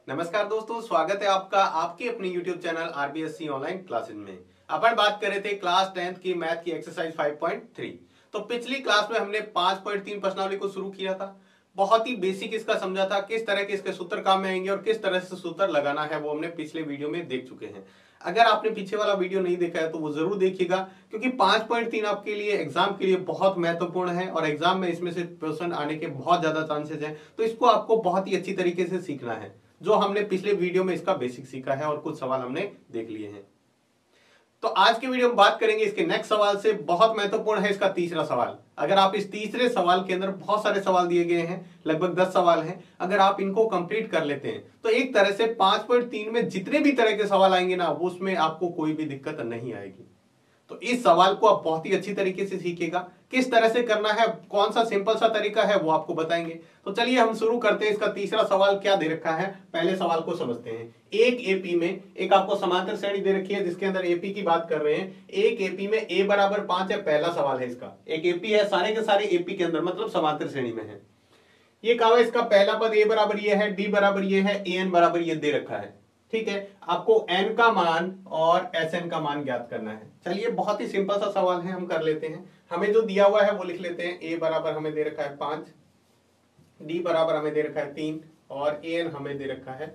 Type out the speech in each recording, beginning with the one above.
नमस्कार दोस्तों, स्वागत है आपका आपके अपने YouTube channel RBSC online classes में। अपन बात कर रहे थे क्लास 10th की मैथ की एक्सरसाइज 5.3। तो पिछली क्लास में हमने 5.3 प्रश्नावली को शुरू किया था। बहुत ही बेसिक इसका समझा था, किस तरह के इसके सूत्र काम में आएंगे और किस तरह से सूत्र लगाना है वो हमने पिछले वीडियो में देख चुके हैं। अगर आपने पीछे वाला वीडियो नहीं देखा है तो वो जरूर देखिएगा, क्योंकि 5.3 आपके लिए एग्जाम के लिए बहुत महत्वपूर्ण है और एग्जाम में इसमें से क्वेश्चन आने के बहुत ज्यादा चांसेस हैं। तो इसको आपको बहुत ही अच्छी तरीके से सीखना है। जो हमने पिछले वीडियो में इसका बेसिक सीखा है और कुछ सवाल हमने देख लिए हैं। तो आज के वीडियो में बात करेंगे इसके नेक्स्ट सवाल से। बहुत महत्वपूर्ण है इसका तीसरा सवाल। अगर आप इस तीसरे सवाल के अंदर बहुत सारे सवाल दिए गए हैं, लगभग 10 सवाल हैं, अगर आप इनको कंप्लीट कर लेते हैं तो एक तरह से 5.3 में जितने भी तरह के सवाल आएंगे ना, वो उसमें आपको कोई भी दिक्कत नहीं आएगी। तो इस सवाल को आप बहुत ही अच्छी तरीके से सीखिएगा। किस तरह से करना है, कौन सा सिंपल सा तरीका है, वो आपको बताएंगे। तो चलिए हम शुरू करते हैं। इसका तीसरा सवाल क्या दे रखा है, पहले सवाल को समझते हैं। एक एपी में एक आपको समांतर श्रेणी दे रखी है जिसके अंदर एपी की बात कर रहे हैं। एक एपी में ए बराबर 5 है, पहला सवाल है इसका। एक एपी है, सारे के सारे एपी के अंदर मतलब समांतर श्रेणी में है। ये कहा है इसका पहला पद ए बराबर ये है, डी बराबर ये है, ए एन बराबर ये दे रखा है। ठीक है, आपको n का मान और Sn का मान ज्ञात करना है। चलिए बहुत ही सिंपल सा सवाल है, हम कर लेते हैं। हमें जो दिया हुआ है वो लिख लेते हैं। a बराबर हमें दे रखा है 5, d बराबर हमें दे रखा है 3 और an हमें दे रखा है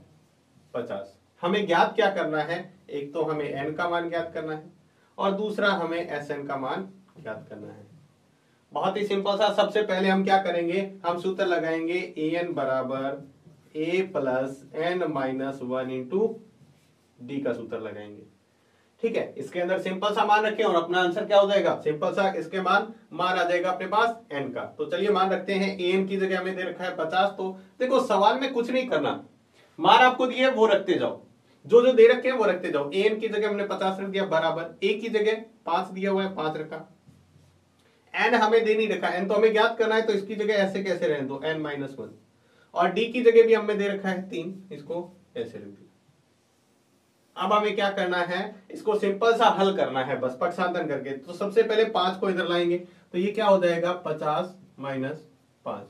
50। हमें ज्ञात क्या करना है, एक तो हमें n का मान ज्ञात करना है और दूसरा हमें Sn का मान ज्ञात करना है। बहुत ही सिंपल सा। सबसे पहले हम क्या करेंगे, हम सूत्र लगाएंगे an बराबर a plus n minus 1 into D का सूत्र लगाएंगे। ठीक है, इसके अंदर सिंपल सा मान रखें और अपना आंसर क्या हो जाएगा, सिंपल सा इसके मान आ जाएगा अपने पास n का। तो चलिए मान रखते हैं an की जगह हमें दे रखा है 50। तो देखो सवाल में कुछ नहीं करना, मान आपको दिए वो रखते जाओ, जो जो दे रखे हैं वो रखते जाओ। an की जगह हमने 50 रख दिया बराबर, a की जगह 5 दिया हुआ है 5 रखा, n हमें दे नहीं रखा, n तो हमें ज्ञात करना है तो इसकी जगह ऐसे कैसे रहने दो n माइनस 1, और डी की जगह भी हमें दे रखा है 3, इसको ऐसे रख दिया। अब हमें क्या करना है, इसको सिंपल सा हल करना है बस पक्षांतरण करके। तो सबसे पहले 5 को इधर लाएंगे तो ये क्या हो जाएगा 50 माइनस 5।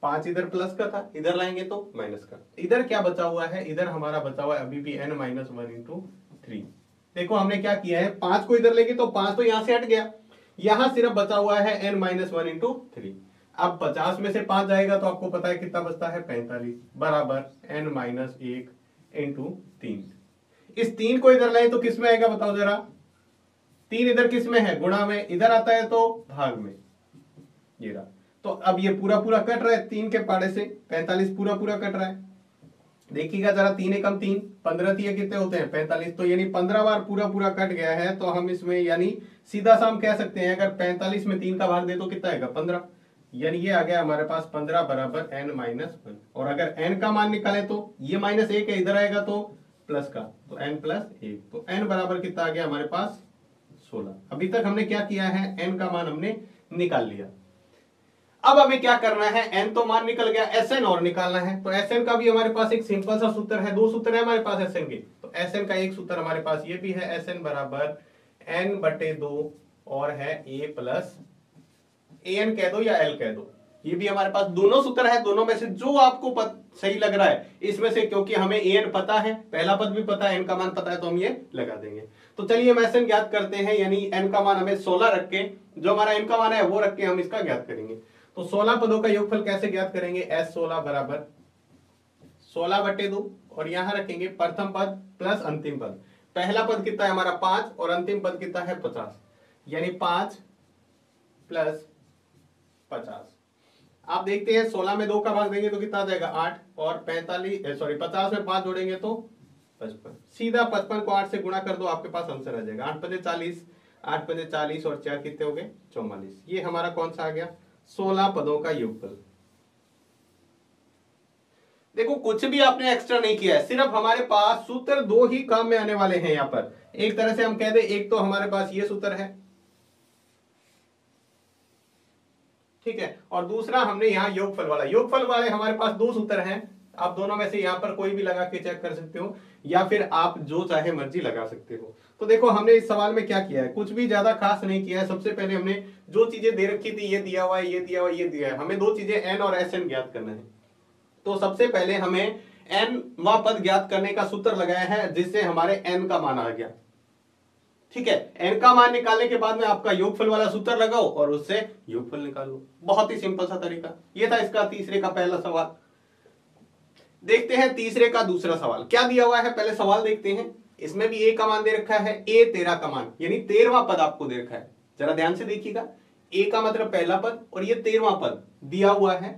5 इधर प्लस का था, इधर लाएंगे तो माइनस का। इधर क्या बचा हुआ है, इधर हमारा बचा हुआ है अभी भी n माइनस 1 इंटू 3। देखो हमने क्या किया है, 5 को इधर लेंगे तो 5 तो यहां से हट गया, यहां सिर्फ बचा हुआ है n माइनस 1 इंटू 3। अब 50 में से 5 जाएगा तो आपको पता है कितना बचता है 45 बराबर n माइनस 1 इंटू 3। इस 3 को इधर लाए तो किस में आएगा बताओ जरा, 3 इधर किस में है, गुणा में, इधर आता है तो भाग में, ये रहा। तो अब ये पूरा पूरा कट रहा है 3 के पाड़े से, 45 पूरा पूरा कट रहा है। देखिएगा जरा, 3 एकम 3, 15 तीन कितने होते हैं 45। तो यानी 15 बार पूरा पूरा कट गया है। तो हम इसमें यानी सीधा सा हम कह सकते हैं, अगर 45 में 3 का भाग दे तो कितना आएगा 15, यानी ये आ गया हमारे पास 15 बराबर n माइनस 1। और अगर n का मान निकाले तो ये माइनस 1 है, इधर आएगा तो प्लस का, तो n प्लस 1, तो n बराबर कितना आ गया हमारे पास 16। अभी तक हमने क्या किया है, n का मान हमने निकाल लिया। अब हमें क्या करना है, n तो मान निकल गया, Sn और निकालना है। तो Sn का भी हमारे पास एक सिंपल सा सूत्र है, दो सूत्र है हमारे पास Sn के। तो Sn का एक सूत्र हमारे पास ये भी है, Sn बराबर n/2 और है a प्लस an कह दो या l कह दो, ये भी हमारे पास दोनों सूत्र है। दोनों में से जो आपको सही लग रहा है इसमें से, क्योंकि हमें an पता है, पहला पद भी पता है, n का मान पता है, तो हम ये लगा देंगे। तो चलिए हम Sn ज्ञात करते हैं, यानी n का मान हमें 16 रख के, जो हमारा n का मान है वो रख के हम इसका ज्ञात करेंगे। तो 16 पदों का योगफल कैसे ज्ञात करेंगे, S16 बराबर 16/2 और यहां रखेंगे प्रथम पद प्लस अंतिम पद। पहला पद कितना है हमारा 5 और अंतिम पद कितना है 50, यानी 5 प्लस 50। आप देखते हैं 16 में 2 का भाग देंगे तो कितना आ जाएगा 8, और 50 में 5 जोड़ेंगे तो 55। सीधा 55 को 8 से गुणा कर दो, आपके पास आंसर आ जाएगा 8 5 40, 8 5 40 और 4 कितने हो गए 44। ये हमारा कौन सा आ गया, 16 पदों का योगफल। देखो कुछ भी आपने एक्स्ट्रा नहीं किया है, सिर्फ हमारे पास सूत्र दो ही काम में आने वाले हैं। यहां पर एक तरह से हम कह दे, एक तो हमारे पास ये सूत्र है, ठीक है, और दूसरा हमने यहाँ योगफल वाले हमारे पास दो सूत्र हैं। आप दोनों में से यहाँ पर कोई भी लगा के चेक कर सकते हो, या फिर आप जो चाहे मर्जी लगा सकते हो। तो देखो हमने इस सवाल में क्या किया है, कुछ भी ज्यादा खास नहीं किया है। सबसे पहले हमने जो चीजें दे रखी थी, ये दिया हुआ है, ये दिया हुआ है, ये दिया है, हमें दो चीजें n और Sn ज्ञात करना है। तो सबसे पहले हमें n वां पद ज्ञात करने का सूत्र लगाया है जिससे हमारे n का मान आ गया। ठीक है, n का मान निकालने के बाद में आपका योगफल वाला सूत्र लगाओ और उससे योगफल निकालो। बहुत ही सिंपल सा तरीका। ये था इसका तीसरे का पहला सवाल। देखते हैं तीसरे का दूसरा सवाल क्या दिया हुआ है। पहले सवाल देखते हैं। इसमें भी a का मान दे रखा है, a 13 का मान यानी 13वां पद आपको दे रखा है। जरा ध्यान से देखिएगा, a का मतलब पहला पद और ये 13वां पद दिया हुआ है।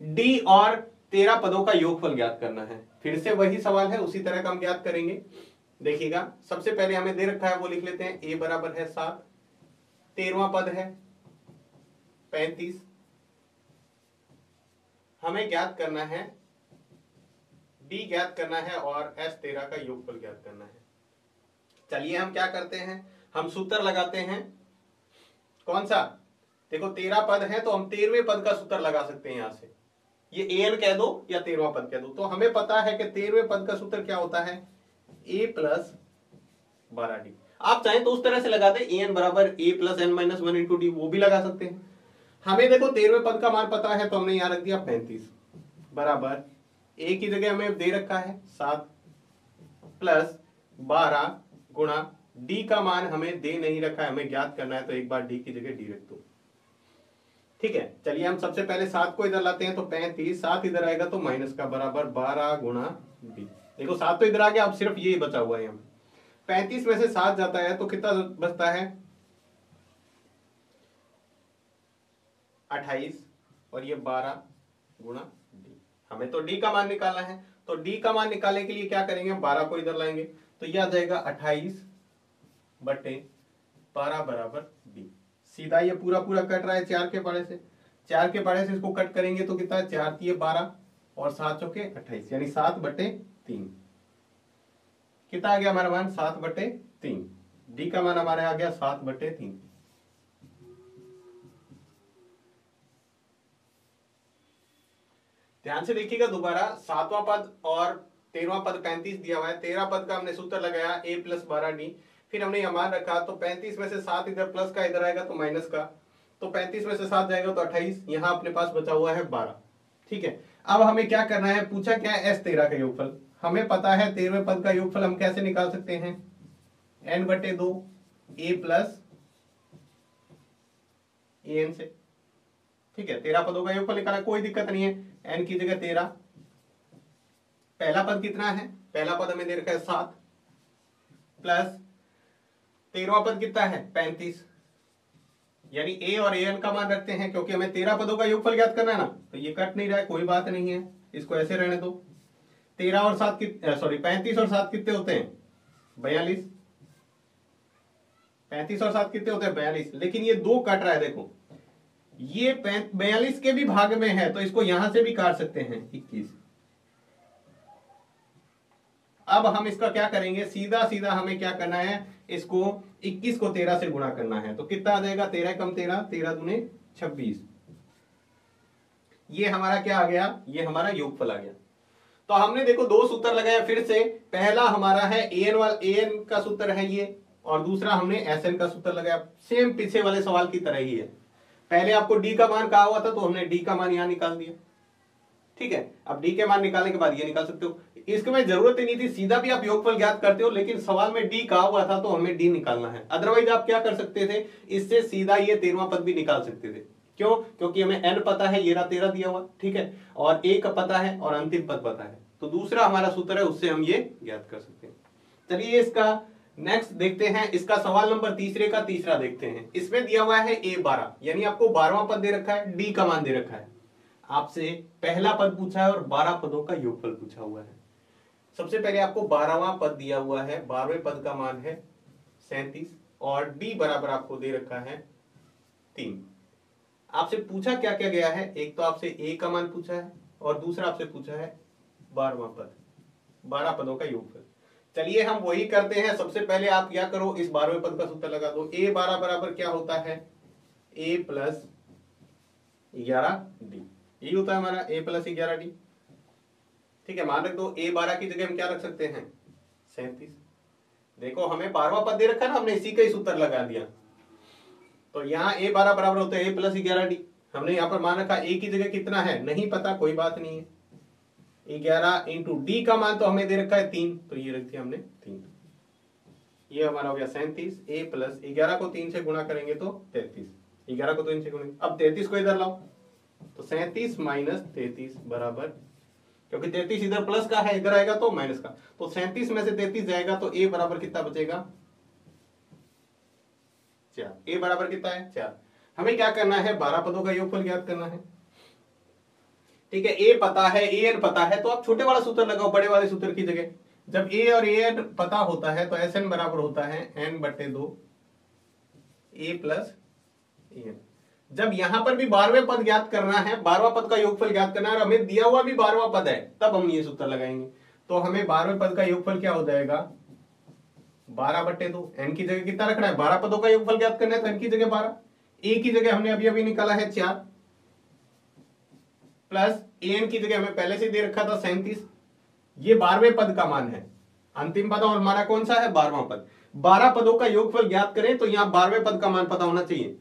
d और 13 पदों का योगफल ज्ञात करना है। फिर से वही सवाल है, उसी तरह का हम ज्ञात करेंगे। देखिएगा, सबसे पहले हमें दे रखा है वो लिख लेते हैं। a बराबर है 7, 13वां पद है 35। हमें ज्ञात करना है d ज्ञात करना है और s 13 का योगफल ज्ञात करना है। चलिए हम क्या करते हैं, हम सूत्र लगाते हैं। कौन सा? देखो 13 पद है तो हम 13वें पद का सूत्र लगा सकते हैं। यहां से ये an कह दो या 13वां पद कह दो। तो हमें पता है कि 13वें पद का सूत्र क्या होता है, a प्लस 12d। आप चाहें तो उस तरह से लगा दे, an बराबर a plus n minus 1 into D, वो भी लगा सकते हैं। हमें देखो 13वें पद का मान पता है तो हमने यहां रख दिया 35 बराबर a की जगह हमें दे रखा है 7 प्लस 12 गुणा d का मान हमें दे नहीं रखा है, हमें ज्ञात करना है तो एक बार d की जगह d रख दो। ठीक है, चलिए हम सबसे पहले 7 को इधर लाते हैं तो 35, 7 इधर आएगा तो माइनस का बराबर 12 गुणा d। देखो 7 तो इधर आ गया, अब सिर्फ ये बचा हुआ है। हम 35 में से 7 जाता है तो कितना बचता है, 28 और ये 12 गुणा d। हमें तो d का मान निकालना है, तो d का मान निकालने के लिए क्या करेंगे, 12 को इधर लाएंगे तो यह आ जाएगा 28 बटे 12 बराबर d। सीधा ये पूरा पूरा कट रहा है 4 के पाड़े से, 4 के पाड़े से इसको कट करेंगे तो कितना है, 4 3 12 और 7 चौके 28 यानी 7 बटे 3। कितना आ गया हमारा मान, 7 बटे 3। डी का मान हमारे आ गया 7 बटे 3। ध्यान से देखिएगा दोबारा, 7वां पद और 13वां पद 35 दिया हुआ है। 13 पद का हमने सूत्र लगाया a प्लस 12d, फिर हमने यह मान रखा तो 35 में से 7 इधर प्लस का इधर आएगा तो माइनस का, तो 35 में से 7 जाएगा तो 28, यहां अपने पास बचा हुआ है 12। ठीक है, अब हमें क्या करना है, पूछा क्या है, s 13 का योगफल। हमें पता है 13वें पद का योगफल हम कैसे निकाल सकते हैं, n बटे 2 a प्लस an से। ठीक है, 13 पदों का योगफल निकाला, कोई दिक्कत नहीं है, n की जगह 13। पहला पद कितना है, पहला पद हमें दे रखा है 7 प्लस 13वां पद कितना है 35, यानी a और an का मान रखते हैं क्योंकि हमें 13 पदों का योगफल ज्ञात करना है ना। तो ये कट नहीं रहा है, कोई बात नहीं है, इसको ऐसे रहने दो। 13 और 7 सॉरी 35 और 7 कितने होते हैं 42, 35 और 7 कितने होते हैं 42। लेकिन ये 2 कट रहा है, देखो ये 42 के भी भाग में है तो इसको यहां से भी काट सकते हैं 21। अब हम इसका क्या करेंगे, सीधा सीधा हमें क्या करना है, इसको 21 को 13 से गुणा करना है। तो कितना आ जाएगा, 13 कम 13, 13 दूने 26। ये हमारा क्या आ गया, ये हमारा योगफल आ गया। तो हमने देखो 2 सूत्र लगाया फिर से। पहला हमारा है an का सूत्र है ये, और दूसरा हमने sn का सूत्र लगाया। सेम पीछे वाले सवाल की तरह ही है। पहले आपको d का मान कहा हुआ था तो हमने d का मान यहां निकाल दिया। ठीक है, अब d के मान निकालने के बाद ये निकाल सकते हो। इसके में जरूरत ही नहीं थी, सीधा भी आप योगफल ज्ञात करते हो, लेकिन सवाल में d कहा हुआ था तो हमें d निकालना है। अदरवाइज आप क्या कर सकते थे, इससे सीधा ये 13वां पद भी निकाल सकते थे। क्यों, क्योंकि हमें n पता है, ये रहा 13 दिया हुआ। ठीक है, और a का पता है और अंतिम पद पता है, तो दूसरा हमारा सूत्र है उससे हम ये ज्ञात कर सकते हैं। चलिए इसका नेक्स्ट देखते हैं। इसका सवाल नंबर तीसरे का तीसरा देखते हैं। इसमें दिया हुआ है a 12, यानी आपको 12वां पद दे रखा है, d का मान दे रखा है। आपसे पहला पद पूछा है और 12 पदों का योगफल पूछा हुआ है। सबसे पहले आपको 12वां पद दिया हुआ है, 12वें पद का मान है 37 और d बराबर आपको दे रखा है 3। आपसे पूछा क्या क्या गया है, एक तो आपसे a का मान पूछा है और दूसरा आपसे पूछा है 12वां पद, 12 पदों का योगफल। चलिए हम वही करते हैं। सबसे पहले आप क्या करो, इस 12वें पद का सूत्र लगा दो। a 12 बराबर क्या होता है, a प्लस 11d, यही होता है हमारा a प्लस 11d। ठीक है, मान रख दो। a 12 की जगह हम क्या रख सकते हैं 37। देखो हमें 12वां पद दे रखा है ना, हमने इसी का ही सूत्र लगा दिया। तो यहाँ a 12 बराबर होता है a प्लस 11d। हमने यहाँ पर मान रखा a की जगह कितना है नहीं पता, कोई बात नहीं है, 11 इंटू डी का मान तो हमें दे रखा है 3, तो ये रख दिया हमने 3। ये हमारा हो गया 37 a प्लस 11 को 3 से गुणा करेंगे तो 33, 11 को 3 से गुणा, अब 33 को इधर लाओ तो 37 माइनस 33 बराबर, क्योंकि 33 इधर प्लस का है, इधर आएगा तो माइनस का, तो 37 में से 33 जाएगा तो a बराबर कितना बचेगा 4। a बराबर कितना है 4। हमें क्या करना है 12 पदों का योगफल ज्ञात करना है। ठीक है, a पता है, an पता है, तो आप छोटे वाला सूत्र लगाओ बड़े वाले सूत्र की जगह। जब a और an पता होता है तो Sn बराबर होता है n/2 a प्लस an। जब यहां पर भी 12वें पद ज्ञात करना है, 12वां पद का योगफल ज्ञात करना है और हमें दिया हुआ भी 12वां पद है, तब हम ये सूत्र लगाएंगे। तो हमें 12वें पद का योगफल क्या हो जाएगा 12/2। n की जगह कितना रखना है, 12 पदों का योगफल ज्ञात करना है तो n की जगह 12, a की जगह हमने अभी अभी निकाला है 4, प्लस an की जगह हमें पहले से दे रखा था 37। ये 12वें पद का मान है, अंतिम पद और हमारा कौन सा है 12वां पद। 12 पदों का योगफल ज्ञात करें तो यहां 12वें पद का मान पता होना चाहिए।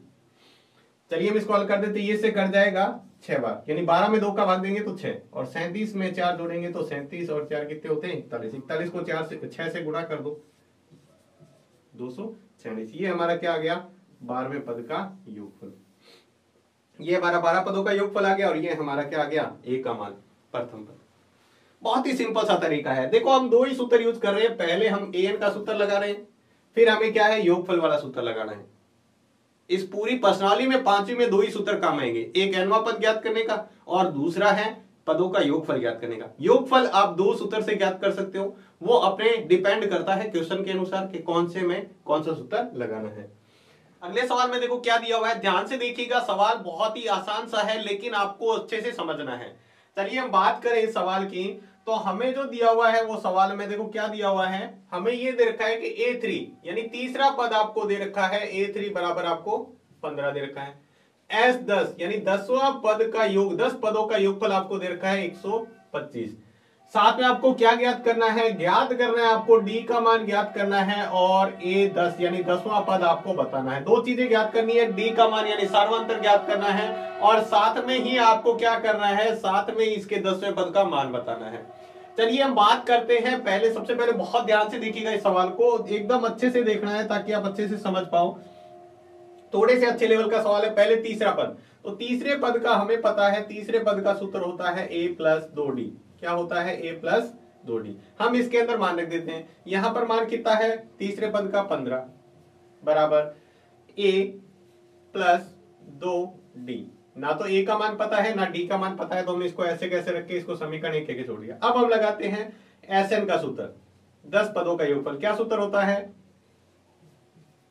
चलिए हम इसको हल कर देते, ये से कर जाएगा 6 बार, यानी 12 में 2 का भाग देंगे तो 6, और 37 में 4 जोड़ेंगे तो 37 और 4 कितने होते हैं 41। 41 को 6 से गुणा कर दो 246। ये हमारा क्या आ गया 12वें पद का योगफल। ये हमारा 12 पदों का योगफल आ गया और ये हमारा क्या आ गया a का मान प्रथम पद। बहुत ही सिंपल सा तरीका है। देखो हम दो ही सूत्र यूज कर रहे हैं, पहले हम an का सूत्र लगा रहे हैं, फिर हमें क्या है योगफल वाला सूत्र लगाना है। इस पूरी प्रश्नावली में 5वीं में 2 ही सूत्र काम आएंगे, एक nवां पद ज्ञात करने का और दूसरा है पदों का योगफल ज्ञात करने का। योगफल आप 2 सूत्र से ज्ञात कर सकते हो, वो अपने डिपेंड करता है क्वेश्चन के अनुसार कि कौन से में कौन सा सूत्र लगाना है। अगले सवाल में देखो क्या दिया हुआ है, ध्यान से देखिएगा, सवाल बहुत ही आसान सा है लेकिन आपको अच्छे से समझना है। चलिए हम बात करें इस सवाल की, तो हमें जो दिया हुआ है वो सवाल में देखो क्या दिया हुआ है, हमें ये दे रखा है कि a3 यानी तीसरा पद आपको दे रखा है, a3 बराबर आपको 15 दे रखा है। s10 यानी 10वां पद का योग, 10 पदों का योगफल आपको दे रखा है 125। साथ में आपको क्या ज्ञात करना है, ज्ञात करना है आपको d का मान ज्ञात करना है और a10 यानी 10वां पद आपको बताना है। 2 चीजें ज्ञात करनी है, d का मान यानी सार्वंतर ज्ञात करना है और साथ में ही आपको क्या करना है, साथ में इसके 10वें पद का मान बताना है। चलिए हम बात करते हैं, पहले सबसे पहले बहुत ध्यान से देखिएगा इस सवाल को, एकदम अच्छे से देखना है ताकि आप अच्छे से समझ पाओ। थोड़े से अच्छे लेवल का सवाल है। पहले तीसरा पद, तो तीसरे पद का हमें पता है, तीसरे पद का सूत्र होता है a प्लस 2d। क्या होता है a प्लस 2d। हम इसके अंदर मान रख देते हैं, यहां पर मान कितना है तीसरे पद का 15 बराबर a प्लस 2d। ना तो a का मान पता है ना d का मान पता है, तो हमने इसको ऐसे कैसे रख के इसको समीकरण एक के छोड़ दिया। अब हम लगाते हैं Sn का सूत्र, 10 पदों का योगफल। क्या सूत्र होता है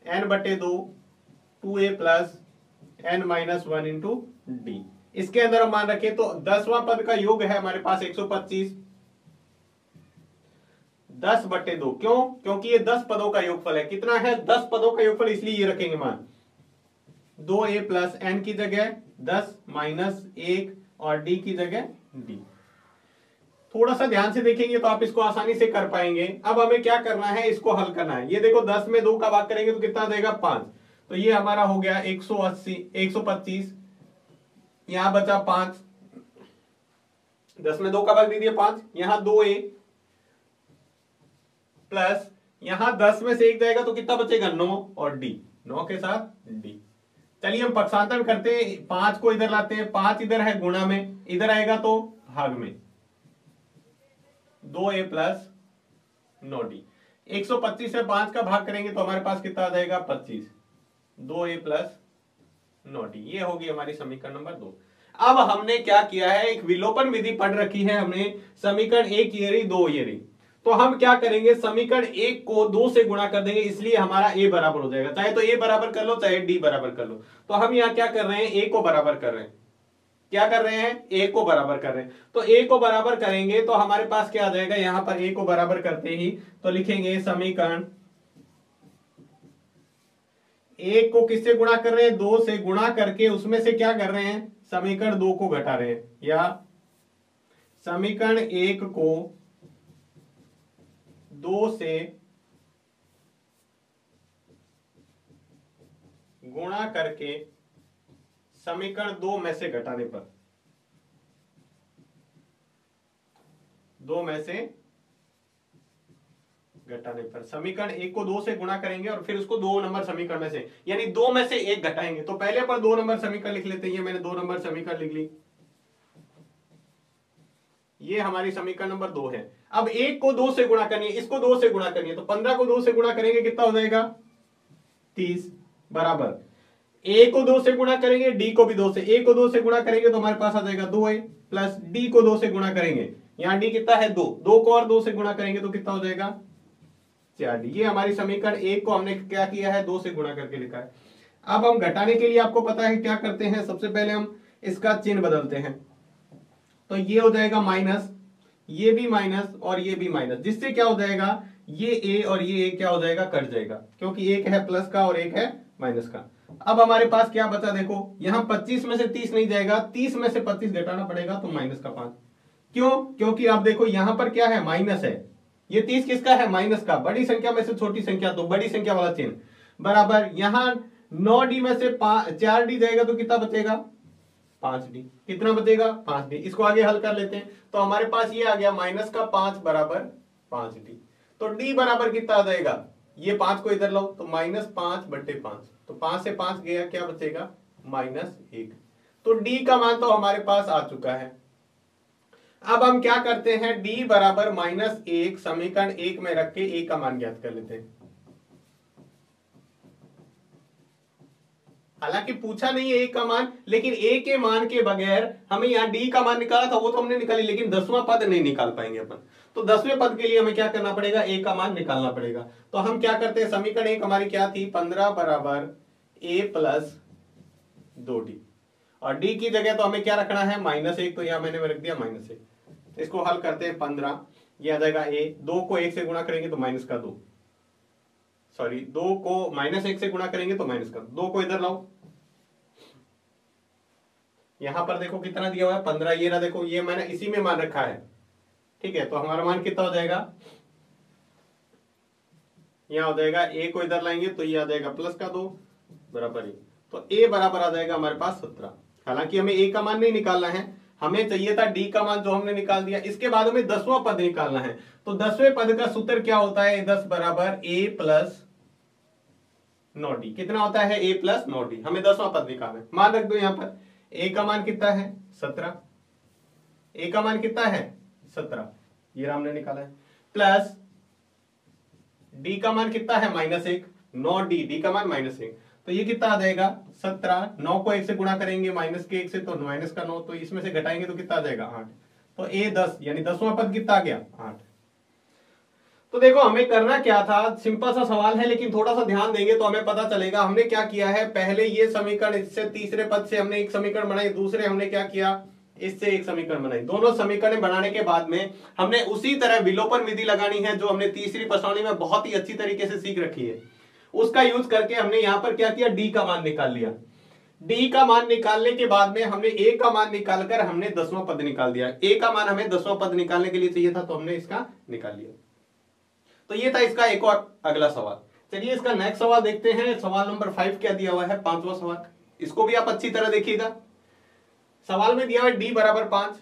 n/2 2a plus n minus 1 into D. इसके अंदर हम मान रखें तो 10वां पद का योग है हमारे पास 125, 10/2। क्यों? क्योंकि ये 10 पदों का योगफल है। कितना है 10 पदों का योगफल, इसलिए ये रखेंगे मान 2a प्लस n की जगह 10 माइनस 1 और d की जगह d। थोड़ा सा ध्यान से देखेंगे तो आप इसको आसानी से कर पाएंगे। अब हमें क्या करना है, इसको हल करना है। ये देखो 10 में 2 का भाग करेंगे तो कितना देगा 5, तो ये हमारा हो गया 125, यहां बचा 5, 10 में 2 का भाग दे दिया 5, यहां 2a प्लस यहां 10 में से 1 जाएगा तो कितना बचेगा 9 और d, 9 के साथ d। चलिए हम पक्षांतर करते हैं, 5 को इधर लाते हैं, 5 इधर है गुणा में, इधर आएगा तो भाग में 2a प्लस 9d। 125 से 5 का भाग करेंगे तो हमारे पास कितना आ जाएगा 25, 2a प्लस 9d। ये होगी हमारी समीकरण नंबर 2। अब हमने क्या किया है, एक विलोपन विधि पढ़ रखी है हमने, समीकरण 1 ये रही 2 ये रही, तो हम क्या करेंगे समीकरण 1 को 2 से गुणा कर देंगे, इसलिए हमारा a बराबर हो जाएगा। चाहे तो a बराबर कर लो चाहे d बराबर कर लो। तो हम यहाँ क्या कर रहे हैं, a को बराबर कर रहे हैं। क्या कर रहे हैं, a को बराबर कर रहे हैं। तो a को बराबर करेंगे तो हमारे पास क्या आ जाएगा, यहां पर a को बराबर करते ही तो लिखेंगे समीकरण 1 को किससे गुणा कर रहे हैं, 2 से गुणा करके उसमें से क्या कर रहे हैं, समीकरण 2 को घटा रहे हैं, या समीकरण 1 को 2 से गुणा करके समीकरण 2 में से घटाने पर 2 में से घटाने पर समीकरण 1 को 2 से गुणा करेंगे और फिर उसको 2 नंबर समीकरण में से यानी 2 में से 1 घटाएंगे। तो पहले पर 2 नंबर समीकरण लिख लेते हैं। ये मैंने 2 नंबर समीकरण लिख ली, ये हमारी समीकरण नंबर 2 है। अब 1 को 2 से गुणा करनी है, इसको 2 से गुणा करनी है, तो 15 को 2 से गुणा करेंगे कितना हो जाएगा 30 बराबर a को 2 से गुणा करेंगे, d को भी 2 से, a को 2 से गुणा करेंगे तो हमारे पास आ जाएगा 2a प्लस d को 2 से गुणा करेंगे, यहाँ d कितना है 2, 2 को और 2 से गुणा करेंगे तो कितना हो जाएगा 4d। ये हमारी समीकरण 1 को हमने क्या किया है 2 से गुणा करके लिखा है। अब हम घटाने के लिए आपको पता है क्या करते हैं, सबसे पहले हम इसका चिन्ह बदलते हैं। तो ये हो जाएगा माइनस, ये भी माइनस और ये भी माइनस, जिससे क्या हो जाएगा ये a और ये a क्या हो जाएगा कट जाएगा, क्योंकि एक है प्लस का और एक है माइनस का। अब हमारे पास क्या बचा, देखो यहाँ 25 में से 30 नहीं जाएगा, 30 में से 25 घटाना पड़ेगा तो माइनस का 5। क्यों, क्योंकि आप देखो यहाँ पर क्या है माइनस है, ये 30 किसका है माइनस का, बड़ी संख्या में से छोटी संख्या, तो बड़ी संख्या वाला चिन्ह बराबर यहाँ 9d में से 4d जाएगा तो कितना बचेगा 5d, कितना बचेगा 5d। इसको आगे हल कर लेते हैं तो हमारे पास ये आ गया माइनस का 5 बराबर 5d। तो d बराबर कितना आ जाएगा, ये 5 को इधर लो तो -5/5, तो 5 से 5 गया, क्या बचेगा -1। तो d का मान तो हमारे पास आ चुका है। अब हम क्या करते हैं, d बराबर -1 समीकरण 1 में रख के a का मान ज्ञात कर लेते हैं। हालांकि पूछा नहीं है a का मान, लेकिन a के मान के बगैर हमें यहाँ d का मान निकाला था वो तो हमने निकाली, लेकिन 10वां पद नहीं निकाल पाएंगे अपन। तो 10वें पद के लिए हमें क्या करना पड़ेगा, a का मान निकालना पड़ेगा। तो हम क्या करते हैं, समीकरण 1 हमारी क्या थी 15 बराबर a प्लस 2d, और d की जगह तो हमें क्या रखना है -1, तो यहाँ मैंने रख दिया -1। इसको हल करते हैं 15, ये आ जाएगा a, 2 को 1 से गुणा करेंगे तो -2, सॉरी 2 को -1 से गुणा करेंगे तो -2, 2 को इधर लाओ, यहां पर देखो कितना दिया हुआ है 15, ये रहा देखो, ये मैंने इसी में मान रखा है, ठीक है। तो हमारा मान कितना हो जाएगा, यहां हो जाएगा a को इधर लाएंगे तो ये आ जाएगा +2 बराबर ही, तो a बराबर आ जाएगा हमारे पास 17। हालांकि हमें a का मान नहीं निकालना है, हमें चाहिए था d का मान जो हमने निकाल दिया। इसके बाद हमें 10वां पद निकालना है, तो 10वें पद का सूत्र क्या होता है, 10 बराबर a प्लस 9d, कितना होता है a प्लस 9d। हमें 10वां पद निकालना है, मान रख दो यहाँ पर a का मान कितना है 17, a का मान कितना है 17, ये हमने निकाला है, प्लस d का मान कितना है -1, 9d, d का मान -1, तो ये कितना आ जाएगा 17, 9 को 1 से गुणा करेंगे माइनस के 1 से तो -9, तो इसमें से घटाएंगे तो कितना आ जाएगा 8, तो a 10 यानी 10वां पद कितना आ गया 8। तो देखो हमें करना क्या था, सिंपल सा सवाल है, लेकिन थोड़ा सा ध्यान देंगे तो हमें पता चलेगा हमने क्या किया है। पहले ये समीकरण, इससे तीसरे पद से हमने एक समीकरण बनाई, दूसरे हमने क्या किया इससे एक समीकरण बनाई। दोनों समीकरण बनाने के बाद में हमने उसी तरह विलोपन विधि लगानी है जो हमने तीसरी प्रश्नावली में बहुत ही अच्छी तरीके से सीख रखी है, उसका यूज करके हमने यहाँ पर क्या किया, डी का मान निकाल लिया। डी का मान निकालने के बाद में हमने ए का मान निकालकर हमने 10वां पद निकाल दिया। ए का मान हमें 10वां पद निकालने के लिए चाहिए था तो हमने इसका निकाल लिया। तो ये था इसका एक और अगला सवाल। चलिए इसका नेक्स्ट सवाल देखते हैं। सवाल नंबर 5 क्या दिया हुआ है, 5वां सवाल। इसको भी आप अच्छी तरह देखिएगा। सवाल में दिया हुआ है डी बराबर 5,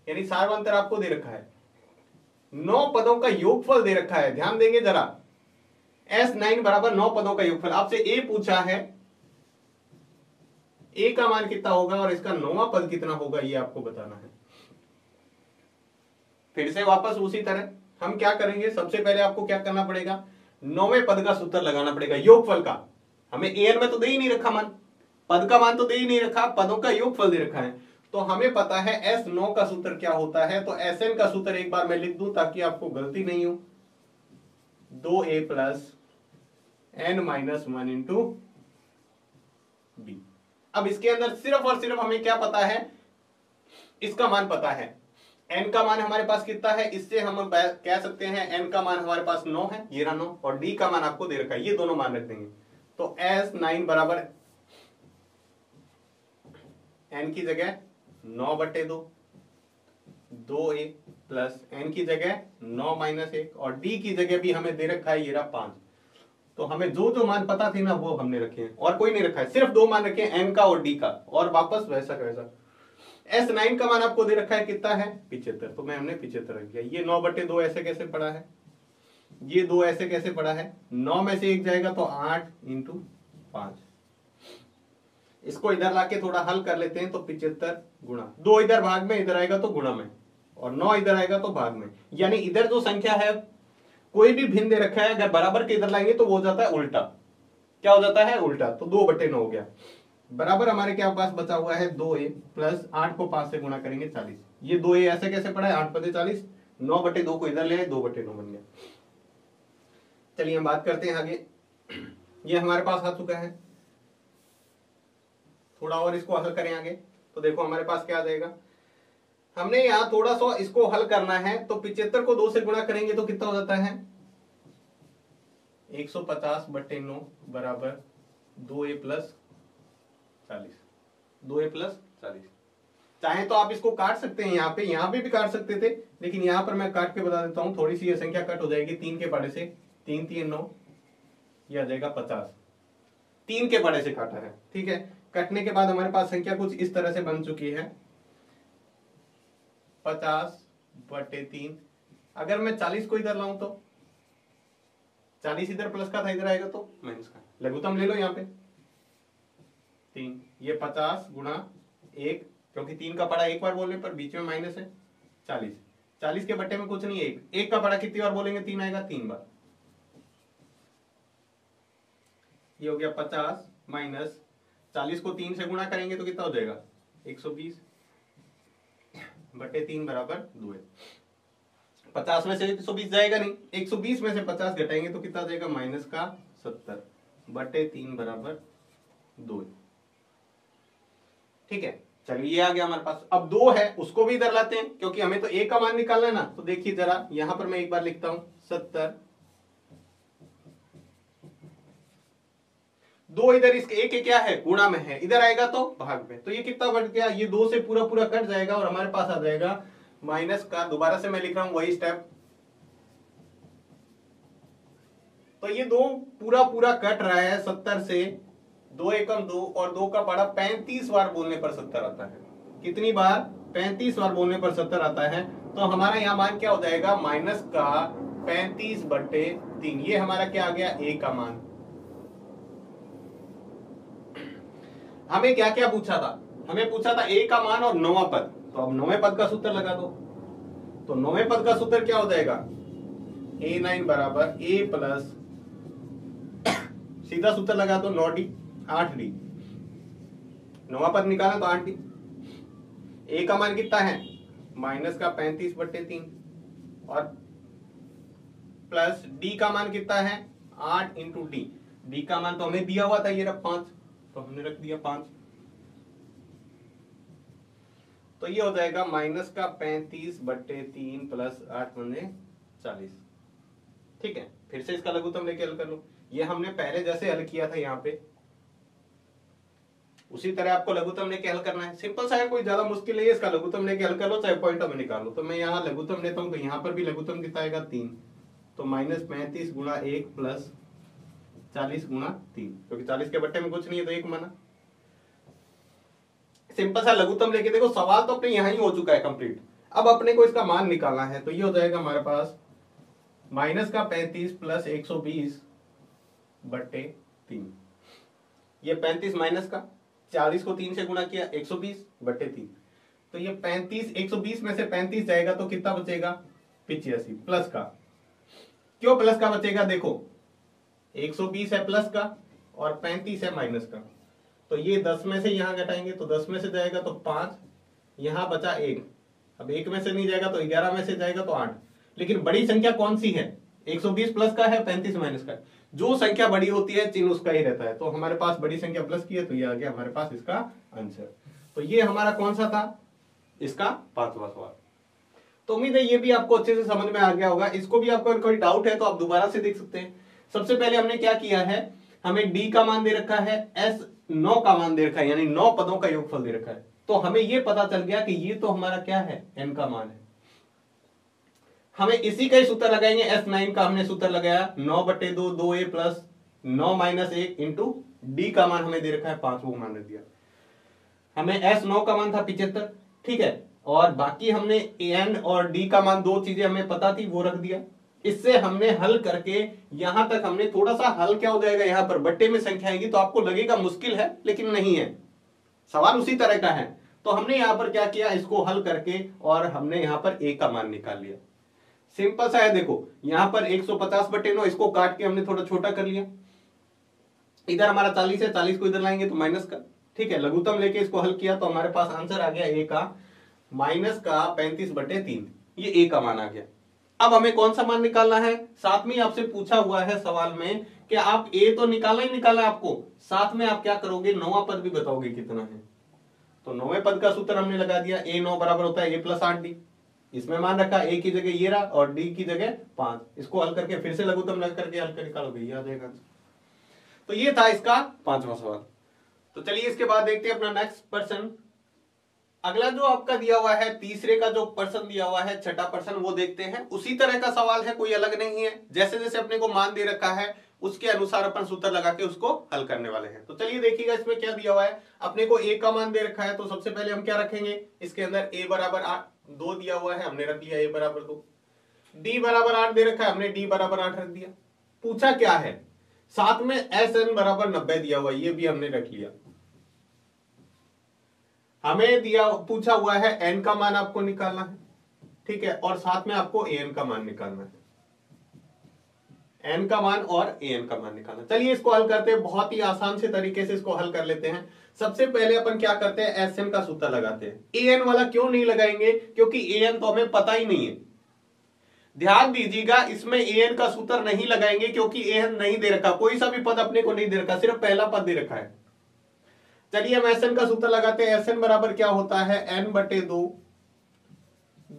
यानी सार्वंतर आपको दे रखा है, 9 पदों का योगफल दे रखा है। ध्यान देंगे जरा, S9 बराबर 9 पदों का योगफल। आपसे ए पूछा है, ए का मान कितना होगा और इसका 9वां पद कितना होगा, ये आपको बताना है। फिर से वापस उसी तरह हम क्या करेंगे, सबसे पहले आपको क्या करना पड़ेगा, 9वें पद का सूत्र लगाना पड़ेगा योगफल का। हमें एन में तो दे ही नहीं रखा मान, पद का मान तो दे ही नहीं रखा, पदों का योगफल दे रखा है। तो हमें पता है S9 का सूत्र क्या होता है। तो Sn का सूत्र एक बार मैं लिख दूं ताकि आपको गलती नहीं हो, 2a plus n minus 1 into b। अब इसके अंदर सिर्फ और सिर्फ हमें क्या पता है, इसका मान पता है। n का मान हमारे पास कितना है, इससे हम कह सकते हैं n का मान हमारे पास 9 है, ये रहा 9, और d का मान आपको दे रखा है, ये दोनों मान रख देंगे। तो S9 बराबर n की जगह 9/2, 2a प्लस n की जगह 9 माइनस 1, और d की जगह भी हमें दे रखा है, ये रहा 5। तो हमें जो जो मान पता थे ना वो हमने रखे हैं, और कोई नहीं रखा है, सिर्फ 2 मान रखे हैं, n का और d का, और वापस वैसा का वैसा। S9 का मान आपको दे रखा है कितना है 75, तो मैं हमने 75 रख दिया। ये 9/2 ऐसे कैसे पड़ा है, ये 2 ऐसे कैसे पड़ा है, 9 में से 1 जाएगा तो 8 × 5। इसको इधर लाके थोड़ा हल कर लेते हैं, तो 75 गुणा 2 इधर भाग में, इधर आएगा तो गुणा में, और 9 इधर आएगा तो भाग में। यानी इधर जो संख्या है कोई भी भिन्न दे रखा है, अगर बराबर के इधर लाएंगे तो वो हो जाता है उल्टा। क्या हो जाता है उल्टा, तो 2/9 हो गया। बराबर हमारे क्या पास बचा हुआ है 2a प्लस 8 को 5 से गुणा करेंगे 40। ये 2a ऐसे कैसे पड़ा है 8 × 40, 9/2 को इधर ले आए 2/9 बन गया। चलिए हम बात करते हैं आगे। ये हमारे पास आ चुका है, थोड़ा और इसको हल करें आगे, तो देखो हमारे पास क्या आ जाएगा। हमने यहाँ थोड़ा सा इसको हल करना है, तो 75 को 2 से गुणा करेंगे तो कितना हो जाता है 150/9 बराबर 2a + 40। 2a + 40। चाहे तो आप इसको काट सकते हैं, यहाँ पे भी काट सकते थे, लेकिन यहाँ पर मैं काट के बता देता हूँ, थोड़ी सी ये संख्या कट हो जाएगी 3 के पड़े से। 3 × 3 = 9, ये आ जाएगा 50। 3 के पड़े से काटा है, ठीक है। कटने के बाद हमारे पास संख्या कुछ इस तरह से बन चुकी है 50/3। अगर मैं 40 को इधर लाऊं तो 40 इधर प्लस का था, इधर आएगा तो माइनस का। लघुत्तम ले लो यहाँ पे 3, ये 50 गुणा 1, क्योंकि 3 का पड़ा एक बार बोलने पर बीच में माइनस है 40। 40 के बट्टे में कुछ नहीं है, 1 का पड़ा कितनी बार बोलेंगे 3 आएगा 3 बार। ये हो गया 50 माइनस 40 को 3 से गुणा करेंगे तो कितना हो जाएगा 120/3 बराबर 2 है। 50 में से 120 जाएगा नहीं, 120 में से 50 घटाएंगे तो कितना जाएगा -70/3 बराबर 2। ठीक है, चलिए ये आ गया हमारे पास। अब 2 है उसको भी इधर लाते हैं, क्योंकि हमें तो a का मान निकालना है ना। तो देखिए जरा यहां पर मैं एक बार लिखता हूं 70। 2 इधर इसके a के क्या है गुणा में है, इधर आएगा तो भाग में, तो ये कितना बढ़ गया, ये 2 से पूरा पूरा कट जाएगा और हमारे पास आ जाएगा माइनस का, दोबारा से मैं लिख रहा हूं वही स्टेप। तो ये 2 पूरा पूरा कट रहा है 70 से, 2 एकम 2 और 2 का पड़ा 35 बार बोलने पर 70 आता है। कितनी बार 35 बार बोलने पर 70 आता है। तो हमारा यहाँ मान क्या हो जाएगा माइनस का 35/3। ये हमारा क्या आ गया a का मान। हमें क्या क्या पूछा था, हमें पूछा था a का मान और 9वां पद। तो अब 9वें पद का सूत्र लगा दो। तो 9वें पद का सूत्र क्या हो जाएगा a9 बराबर a प्लस, सीधा सूत्र लगा दो 9d 8d। 9वां पद निकाला तो 8d। a का मान कितना है माइनस का 35/3 और प्लस d का मान कितना है 8 × d। d का मान तो हमें दिया हुआ था ये रख 5, तो हमने रख दिया 5। तो ये हो जाएगा माइनस का 35/3 प्लस 8 × 40। ठीक है, फिर से इसका लघुत्तम लेके हल कर लो। ये हमने पहले जैसे हल किया था यहाँ पे, उसी तरह आपको लघुत्तम लेके हल करना है। सिंपल सा है, कोई ज्यादा मुश्किल नहीं है। इसका लघुत्तम लेके हल कर लो, चाहे पॉइंट में निकालो। तो मैं यहाँ लघुत्तम लेता हूँ, तो यहाँ पर भी लघुत्तम कितना आएगा 3। तो -35 × 1 प्लस 40 × 3, क्योंकि 40 के बट्टे में कुछ नहीं है तो 1 माना। सिंपल सा लघुत्तम लेके देखो, सवाल तो अपने यहाँ ही हो चुका है कंप्लीट। अब अपने को इसका मान निकालना है। तो ये हो जाएगा हमारे पास माइनस का 35 प्लस 120/3। ये 35 माइनस का 40 को 3 से गुणा किया 120/3। तो ये 35, 120 में से 35 जाएगा तो कितना बचेगा 85 प्लस का। क्यों प्लस का बचेगा, देखो 120 है प्लस का और 35 है माइनस का। तो ये 10 में से यहां घटाएंगे तो 10 में से जाएगा तो 5, यहां बचा 1। अब 1 में से नहीं जाएगा तो 11 में से जाएगा तो 8। लेकिन बड़ी संख्या कौन सी है, 120 प्लस का है 35 माइनस का। जो संख्या बड़ी होती है चिन्ह उसका ही रहता है। तो हमारे पास बड़ी संख्या प्लस की है, तो ये आ गया हमारे पास इसका आंसर। तो ये हमारा कौन सा था, इसका 5वां सवाल। तो उम्मीद है ये भी आपको अच्छे से समझ में आ गया होगा। इसको भी आपको कोई डाउट है तो आप दोबारा से देख सकते हैं। सबसे पहले हमने क्या किया है, हमें d का मान दे रखा है, S9 का मान दे रखा है, यानी 9 पदों का योगफल दे रखा है। तो हमें ये पता चल गया कि ये तो हमारा क्या है n का मान है। हमें इसी का ही सूत्र लगाएंगे। S9 का हमने सूत्र लगाया 9/2 2a प्लस 9 - 1 इंटू d का मान हमें दे रखा है 5, वो मान रख दिया। हमें S9 का मान था 75, ठीक है, और बाकी हमने एन और डी का मान दो चीजें हमें पता थी वो रख दिया। इससे हमने हल करके यहां तक हमने थोड़ा सा हल क्या हो जाएगा, यहां पर बट्टे में संख्या आएगी तो आपको लगेगा मुश्किल है, लेकिन नहीं है, सवाल उसी तरह का है। तो हमने यहां पर क्या किया, इसको हल करके और हमने यहां पर ए का मान निकाल लिया। सिंपल सा है, देखो यहां पर 150/9, इसको काट के हमने थोड़ा छोटा कर लिया। इधर हमारा 40 है, 40 को इधर लाएंगे तो माइनस का, ठीक है, लघुत्तम लेके इसको हल किया तो हमारे पास आंसर आ गया ए का माइनस का 35/3, ये ए का मान आ गया। अब हमें कौन सा मान निकालना है, साथ में आपसे पूछा हुआ है सवाल में कि आप ए तो निकालना ही निकालना है आपको, साथ में आप क्या करोगे, नौवां पद भी बताओगे कितना है। तो नौवें पद का सूत्र हमने लगा दिया, ए 9 बराबर होता है a + 8d। इसमें मान रखा ए की जगह ये रहा और डी की जगह 5, इसको हल करके फिर से लघुत्तम लग करके हल कर निकालोगे, ये आ जाएगा। तो ये था इसका 5वां सवाल। तो चलिए इसके बाद देखते हैं अपना नेक्स्ट पर्सन। अगला जो आपका दिया हुआ है, तीसरे का जो पर्सन दिया हुआ है, छठा पर्सन, वो देखते हैं। उसी तरह का सवाल है, कोई अलग नहीं है, जैसे जैसे अपने को मान दे रखा है उसके अनुसार अपन सूत्र लगा के उसको हल करने वाले हैं। तो चलिए देखिएगा इसमें क्या दिया हुआ है। अपने को ए का मान दे रखा है तो सबसे पहले हम क्या रखेंगे, इसके अंदर a बराबर 2 दिया हुआ है, हमने रख लिया a बराबर 2। d बराबर 8 दे रखा है, हमने d बराबर 8 रख दिया। पूछा क्या है, साथ में SN बराबर 90 दिया हुआ, ये भी हमने रख लिया। हमें दिया पूछा हुआ है n का मान आपको निकालना है, ठीक है, और साथ में आपको an का मान निकालना है, n का मान और an का मान निकालना। चलिए इसको हल करते हैं, बहुत ही आसान से तरीके से इसको हल कर लेते हैं। सबसे पहले अपन क्या करते हैं, SN का सूत्र लगाते हैं। an वाला क्यों नहीं लगाएंगे, क्योंकि an तो हमें पता ही नहीं है। ध्यान दीजिएगा, इसमें an का सूत्र नहीं लगाएंगे क्योंकि an नहीं दे रखा, कोई सा भी पद अपने को नहीं दे रखा, सिर्फ पहला पद दे रखा है। चलिए हम SN का सूत्र लगाते हैं। SN बराबर क्या होता है, n/2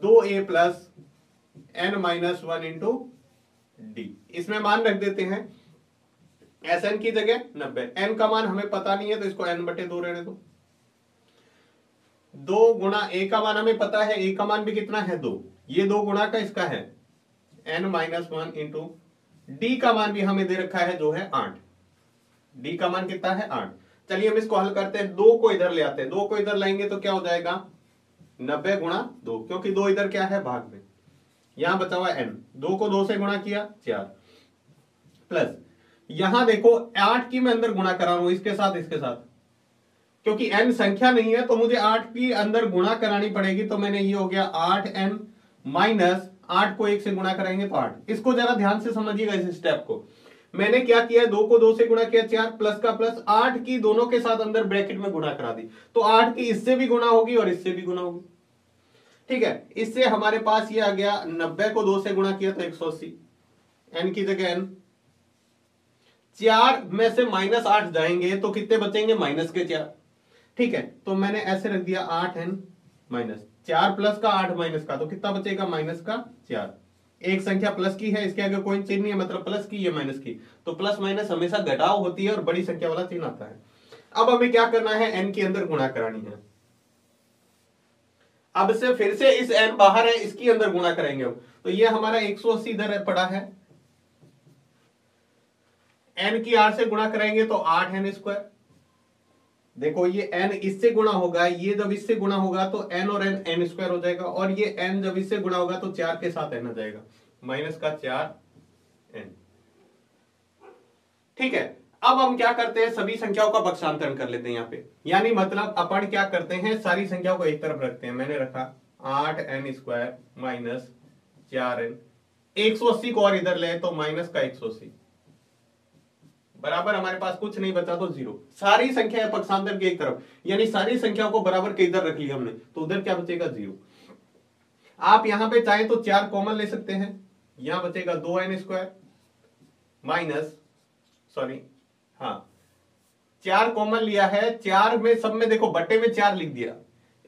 2a plus n-1 into D. इसमें मान रख देते हैं, SN की जगह 90, n का मान हमें पता नहीं है तो इसको n/2 रहने दो। 2 गुणा a का मान हमें पता है, a का मान भी कितना है 2, ये 2 गुणा का इसका है n-1 इंटू डी का मान भी हमें दे रखा है जो है 8। डी का मान कितना है 8। चलिए हम इसको हल करते हैं, 2 को इधर ले आते हैं, 2 को इधर लाएंगे तो क्या हो जाएगा 90 गुणा 2, क्योंकि 2 इधर क्या है भाग में, यहां बचा हुआ n, 2 को 2 से गुणा किया 4, प्लस यहां देखो 8 की मैं अंदर गुणा करा रहा हूं इसके साथ, क्योंकि n संख्या नहीं है तो मुझे 8 की अंदर गुणा करानी पड़ेगी। तो मैंने ये हो गया 8n माइनस 8 को 1 से गुणा कराएंगे तो 8। इसको जरा ध्यान से समझिएगा इस स्टेप को। मैंने क्या किया, 2 को 2 से गुणा किया 4, प्लस का प्लस, 8 की दोनों के साथ अंदर ब्रैकेट में गुणा करा दी, तो 8 की इससे भी गुणा होगी और इससे भी गुणा होगी, ठीक है। इससे हमारे पास ये आ गया 90 को 2 से गुणा किया तो 180, n की जगह n, 4 में से -8 जाएंगे तो कितने बचेंगे, -4, ठीक है। तो मैंने ऐसे रख दिया 8n माइनस 4 प्लस का 8 माइनस का, तो कितना बचेगा -4। एक संख्या प्लस की है, इसके आगे कोई चिन्ह नहीं है, मतलब प्लस की, ये माइनस की, तो प्लस माइनस हमेशा घटाव होती है और बड़ी संख्या वाला चिन्ह आता है। अब हमें क्या करना है, n के अंदर गुणा करानी है। अब से फिर से इस n बाहर है, इसकी अंदर गुणा करेंगे अब, तो ये हमारा 180 इधर पड़ा है, n की 8 से गुणा करेंगे तो 8n²। देखो ये n इससे गुणा होगा, ये जब इससे गुणा होगा तो n और n n² हो जाएगा, और ये n जब इससे गुणा होगा तो 4 के साथ n आ जाएगा, -4n, ठीक है। अब हम क्या करते हैं, सभी संख्याओं का पक्षांतरण कर लेते हैं यहाँ पे, यानी मतलब अपन क्या करते हैं, सारी संख्याओं को एक तरफ रखते हैं। मैंने रखा 8n² माइनस 4n, 180 को और इधर ले तो -180 बराबर, हमारे पास कुछ नहीं बचा तो 0। सारी संख्या पक्षांतर की एक तरफ, यानी सारी संख्याओं को बराबर के इधर रख लिया हमने, तो उधर क्या बचेगा 0। आप यहां पे चाहे तो 4 कॉमन ले सकते हैं, यहां बचेगा 2n² माइनस, सॉरी हाँ 4 कॉमन लिया है, 4 में सब में देखो बट्टे में 4 लिख दिया,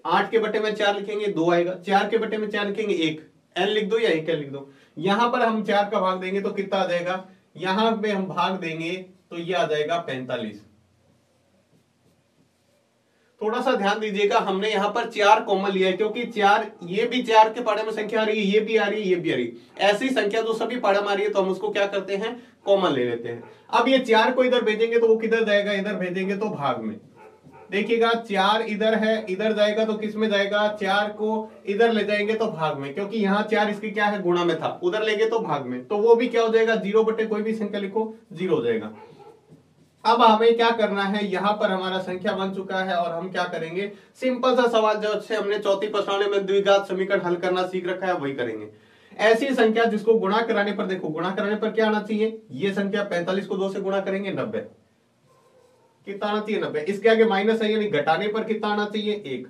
8 के बट्टे में 4 लिखेंगे 2 आएगा, 4 के बट्टे में 4 लिखेंगे 1, n लिख दो या 1n लिख दो। यहां पर हम 4 का भाग देंगे तो कितना आ जाएगा, यहां पे हम भाग देंगे तो ये आ जाएगा 45। थोड़ा सा ध्यान दीजिएगा, हमने यहां पर 4 कॉमन लिया है, क्योंकि 4, ये भी 4 के पाड़े में संख्या आ रही है, ये भी आ रही है, ये भी आ रही है, ऐसी संख्या जो सभी पाड़े में आ रही है तो हम उसको क्या करते हैं, कॉमन ले लेते हैं। अब ये 4 को इधर भेजेंगे तो वो किधर जाएगा, इधर भेजेंगे तो भाग में, देखिएगा 4 इधर है, इधर जाएगा तो किस में जाएगा, 4 को इधर ले जाएंगे तो भाग में, क्योंकि यहाँ 4 इसके क्या है, गुणा में था, उधर लेंगे तो भाग में, तो वो भी क्या हो जाएगा, 0 बटे कोई भी संख्या लिखो 0 हो जाएगा। अब हमें क्या करना है, यहां पर हमारा संख्या बन चुका है और हम क्या करेंगे, सिंपल सा सवाल जो अच्छे हमने चौथी प्रश्नावली में द्विघात समीकरण हल करना सीख रखा है वही करेंगे। ऐसी संख्या जिसको गुणा कराने पर, देखो गुणा कराने पर क्या आना चाहिए, ये संख्या 45 को 2 से गुणा करेंगे 90, कितना आना चाहिए 90, इसके आगे माइनस है यानी घटाने पर कितना आना चाहिए 1।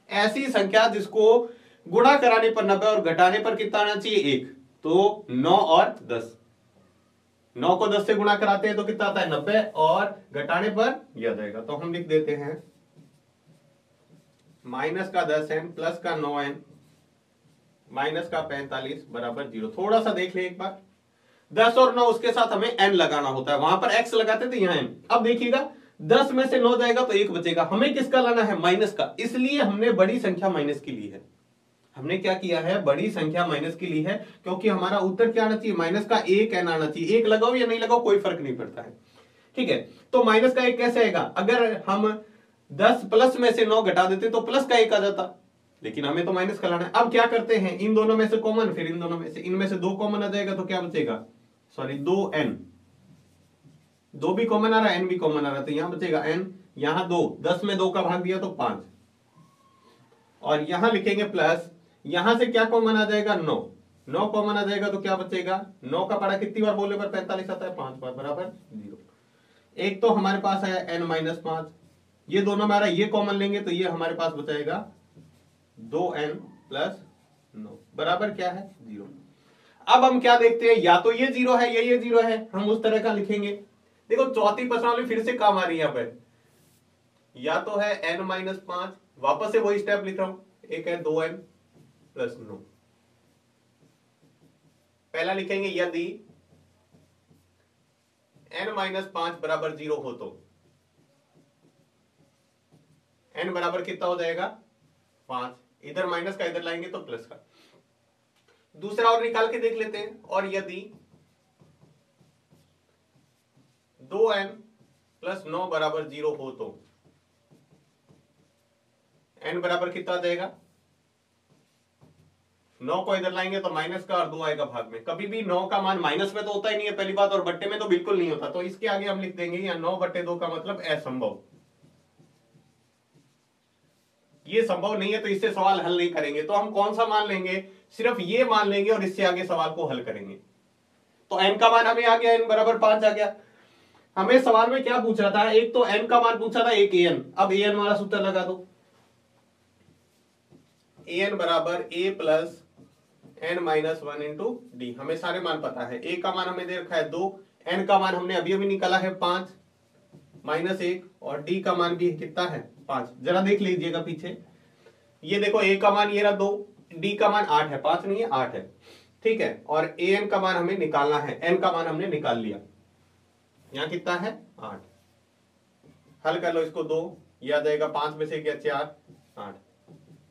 ऐसी संख्या जिसको गुणा कराने पर 90 और घटाने पर कितना आना चाहिए 1, तो 9 और 10, 9 को 10 से गुणा कराते हैं तो कितना आता है 90 और घटाने पर यह आ जाएगा, तो हम लिख देते हैं माइनस का 10n प्लस का 9n माइनस का 45 बराबर 0। थोड़ा सा देख ले एक बार, 10 और 9 उसके साथ हमें n लगाना होता है, वहां पर x लगाते थे यहाँ n। अब देखिएगा 10 में से 9 जाएगा तो 1 बचेगा, हमें किसका लाना है, माइनस का, इसलिए हमने बड़ी संख्या माइनस की ली है। हमने क्या किया है, बड़ी संख्या माइनस की ली है, क्योंकि हमारा उत्तर क्या आना चाहिए, माइनस का 1 n आना चाहिए। 1 लगाओ या नहीं लगाओ कोई फर्क नहीं पड़ता है, ठीक है। तो माइनस का 1 कैसे आएगा, अगर हम 10 प्लस में से 9 घटा देते तो प्लस का 1 आ जाता, लेकिन हमें तो माइनस का लाना है। अब क्या करते हैं, इन दोनों में से कॉमन, फिर इन दोनों में से, इनमें से 2 कॉमन आ जाएगा तो क्या बचेगा, सॉरी 2n, 2 भी कॉमन आ रहा है, n भी कॉमन आ रहा है, तो यहां बचेगा n, यहां 2, 10 में 2 का भाग दिया तो 5, और यहां लिखेंगे प्लस, यहां से क्या कॉमन आ जाएगा 9, 9 कॉमन आ जाएगा तो क्या बचेगा, 9 का पढ़ा कितनी बार बोलने पर 45 आता है, 5 बार, बराबर 0। एक तो हमारे पास आया n माइनस 5, ये दोनों में आ रहा है, ये कॉमन लेंगे तो ये हमारे पास बचाएगा 2n प्लस 9 बराबर क्या है 0। अब हम क्या देखते हैं, या तो ये 0 है या ये 0 है, हम उस तरह का लिखेंगे। देखो चौथी प्रश्नावली फिर से काम आ रही है यहाँ पर, या तो है n माइनस 5, वापस से वही स्टेप लिख रहा हूं, एक है 2n प्लस 9। पहला लिखेंगे यदि n माइनस 5 बराबर 0 हो तो n बराबर कितना हो जाएगा 5, इधर माइनस का इधर लाएंगे तो प्लस का। दूसरा और निकाल के देख लेते हैं, और यदि 2n प्लस 9 बराबर 0 हो तो n बराबर कितना आ जाएगा, 9 को इधर लाएंगे तो माइनस का और 2 आएगा भाग में। कभी भी 9 का मान माइनस में तो होता ही नहीं है पहली बात, और बट्टे में तो बिल्कुल नहीं होता, तो इसके आगे हम लिख देंगे या 9 बट्टे 2 का मतलब असंभव, ये संभव नहीं है, तो इससे सवाल हल नहीं करेंगे। तो हम कौन सा मान लेंगे, सिर्फ ये मान लेंगे और इससे आगे सवाल को हल करेंगे। तो n का मान हमें आ गया, n बराबर 5 आ गया। हमें सवाल में क्या पूछ रहा था, एक तो n का मान पूछा था, एक an। अब an वाला सूत्र लगा दो, an बराबर a plus n minus 1 into D. हमें सारे मान पता है, a का मान हमें दे रखा है 2, n का मान हमने अभी अभी निकाला है 5 माइनस 1, और d का मान भी कितना है 5। जरा देख लीजिएगा पीछे, ये देखो a का मान ये रहा 2, d का मान 8 है, 5 नहीं है 8 है, ठीक है। और an का मान हमें निकालना है, n का मान हमने निकाल लिया, यहां कितना है 8। हल कर लो इसको, 2 ये आ जाएगा, 5 में से गया 4, 8,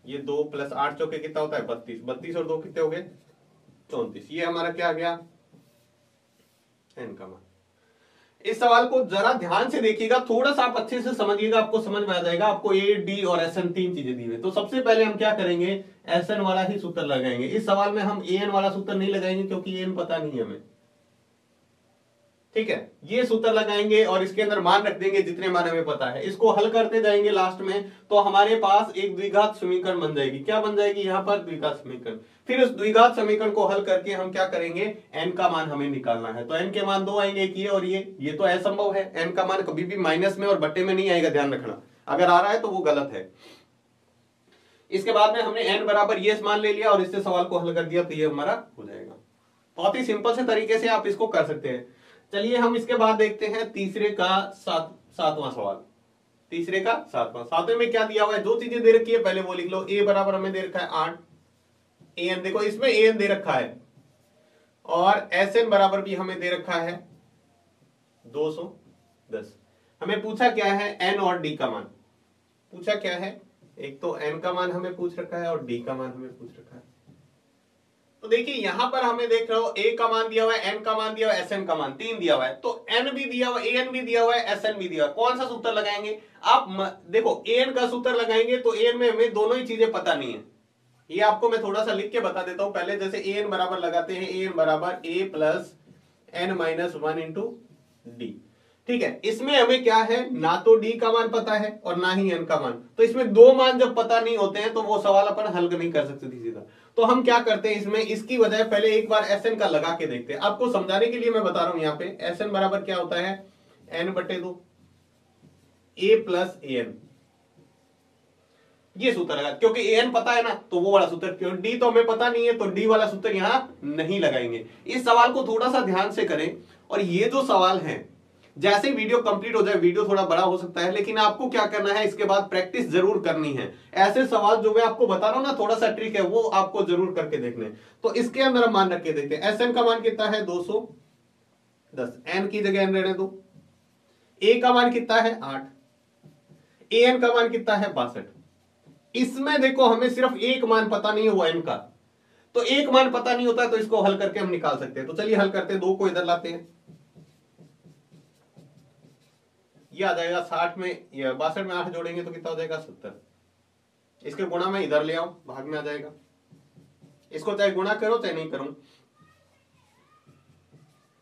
ये 2 प्लस 8 चौके कितना होता है 32, 32 और 2 कितने हो गए 34। ये हमारा क्या आ गया n का मान। इस सवाल को जरा ध्यान से देखिएगा, थोड़ा सा आप अच्छे से समझिएगा, आपको समझ में आ जाएगा। आपको a, d और sn 3 चीजें दी हुई, तो सबसे पहले हम क्या करेंगे, sn वाला ही सूत्र लगाएंगे। इस सवाल में हम an वाला सूत्र नहीं लगाएंगे क्योंकि an पता नहीं है हमें, ठीक है। ये सूत्र लगाएंगे और इसके अंदर मान रख देंगे जितने मान हमें पता है, इसको हल करते जाएंगे लास्ट में, तो हमारे पास एक द्विघात समीकरण बन जाएगी। क्या बन जाएगी, यहां पर द्विघात समीकरण। फिर उस द्विघात समीकरण को हल करके हम क्या करेंगे, n का मान हमें निकालना है। तो n के मान 2 आएंगे, एक ये और ये तो असंभव है, n का मान कभी भी माइनस में और बट्टे में नहीं आएगा, ध्यान रखना, अगर आ रहा है तो वो गलत है। इसके बाद में हमने n बराबर ये मान ले लिया और इससे सवाल को हल कर दिया, तो ये हमारा हो जाएगा। बहुत ही सिंपल से तरीके से आप इसको कर सकते हैं। चलिए हम इसके बाद देखते हैं तीसरे का सातवां सवाल। तीसरे का सातवें में क्या दिया हुआ है, जो चीजें दे रखी है पहले वो लिख लो। a बराबर हमें दे रखा है 8, an देखो इसमें an दे रखा है, और sn बराबर भी हमें दे रखा है 210। हमें पूछा क्या है, n और d का मान पूछा क्या है, एक तो n का मान हमें पूछ रखा है और d का मान हमें पूछ रखा है। तो देखिए यहां पर हमें देख रहे हो a का मान दिया हुआ है, n का मान दिया हुआ है, sn का मान 3 दिया हुआ है, तो n भी दिया हुआ है, an भी दिया हुआ है, sn भी दिया हुआ है। कौन सा सूत्र लगाएंगे आप? देखो an का सूत्र लगाएंगे तो an में हमें दोनों ही चीजें पता नहीं है। ये आपको मैं थोड़ा सा लिख के बता देता हूं पहले। जैसे an बराबर लगाते हैं, an बराबर a plus n minus 1 into D. ठीक है, इसमें हमें क्या है, ना तो d का मान पता है और ना ही n का मान। तो इसमें दो मान जब पता नहीं होते हैं तो वो सवाल अपन हल नहीं कर सकते सीधा। तो हम क्या करते हैं, इसमें इसकी बजाय पहले एक बार Sn का लगा के देखते हैं। आपको समझाने के लिए मैं बता रहा हूं, यहाँ पे Sn बराबर क्या होता है, n/2 a प्लस an। ये सूत्र लगा, क्योंकि an पता है ना तो वो वाला सूत्र, क्यों d तो हमें पता नहीं है तो d वाला सूत्र यहां नहीं लगाएंगे। इस सवाल को थोड़ा सा ध्यान से करें। और ये जो सवाल है, जैसे वीडियो कंप्लीट हो जाए, वीडियो थोड़ा बड़ा हो सकता है लेकिन आपको क्या करना है, इसके बाद प्रैक्टिस जरूर करनी है। ऐसे सवाल जो मैं आपको बता रहा हूं ना, थोड़ा सा ट्रिक है, वो आपको जरूर करके देखने। तो इसके अंदर हम मान रख के देखते हैं। Sn का मान कितना है, 210, n की जगह n रहने दो। a का मान कितना है, 8, an का मान कितना है, 62। इसमें देखो हमें सिर्फ एक मान पता नहीं है, वो n का। तो एक मान पता नहीं होता तो इसको हल करके हम निकाल सकते हैं। तो चलिए हल करते हैं, 2 को इधर लाते हैं, ये आ जाएगा 60 में, 62 में 8 जोड़ेंगे तो कितना हो जाएगा, 70। इसके गुणा में इधर ले आओ, भाग में आ जाएगा। इसको चाहे गुणा करो चाहे नहीं करो।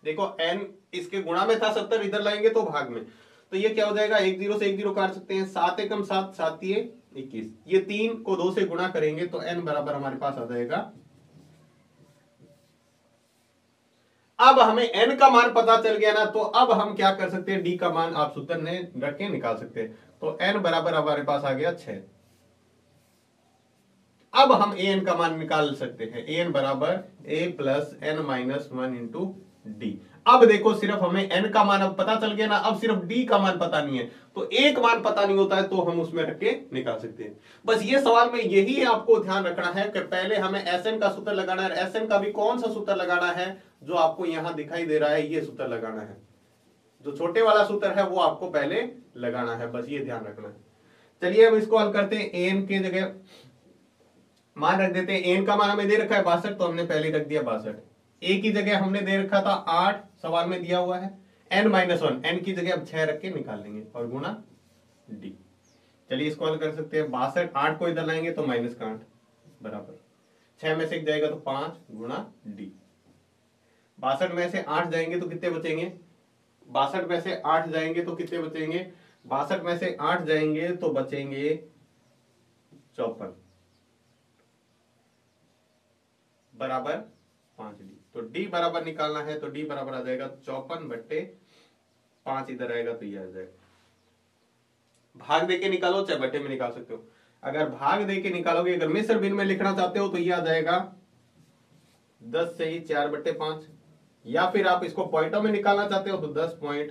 देखो n इसके गुणा में था 70, इधर लाएंगे तो भाग में। तो ये क्या हो जाएगा, 1 0 से 1 0 काट सकते हैं, 7 एकम 7, 7 तिये 21। ये 3 को 2 से गुणा करेंगे तो n बराबर हमारे पास आ जाएगा। अब हमें n का मान पता चल गया ना, तो अब हम क्या कर सकते हैं, d का मान आप सूत्र ने रख के निकाल सकते हैं। तो n बराबर हमारे पास आ गया 6। अब हम an का मान निकाल सकते हैं, an बराबर a plus n minus 1 into D. अब देखो सिर्फ हमें n का मान अब पता चल गया ना, अब सिर्फ d का मान पता नहीं है। तो एक मान पता नहीं होता है तो हम उसमें रख के निकाल सकते हैं। बस ये सवाल में यही आपको ध्यान रखना है कि पहले हमें Sn का सूत्र लगाना है। Sn का भी कौन सा सूत्र लगाना है, जो आपको यहां दिखाई दे रहा है, ये सूत्र लगाना है। जो छोटे वाला सूत्र है वो आपको पहले लगाना है, बस ये ध्यान रखना है। चलिए हम इसको हल करते हैं। an के जगह मान रख देते हैं, n का मान हमें दे रखा है 62, तो हमने पहले रख दिया 62। a की जगह हमने दे रखा था 8, सवाल में दिया हुआ है। n माइनस 1, n की जगह अब 6 रख के निकाल लेंगे और गुणा d। चलिए इसको हल कर सकते हैं। 62, 8 को इधर लाएंगे तो माइनस का 8 बराबर 6 में से 1 जाएगा तो 5 गुणा d। 62 में से 8 जाएंगे तो कितने बचेंगे, 62 में से 8 जाएंगे तो कितने बचेंगे, 62 में से 8 जाएंगे तो बचेंगे 54 बराबर 5d। तो d बराबर निकालना है तो d बराबर आ जाएगा 54/5, इधर आएगा तो ये आ जाएगा। भाग देके निकालो चाहे बट्टे में निकाल सकते हो। अगर भाग देके निकालोगे, अगर मिश्र भिन्न में लिखना चाहते हो तो ये आ जाएगा 10 से ही 4/5, या फिर आप इसको पॉइंटों में निकालना चाहते हो तो 10.8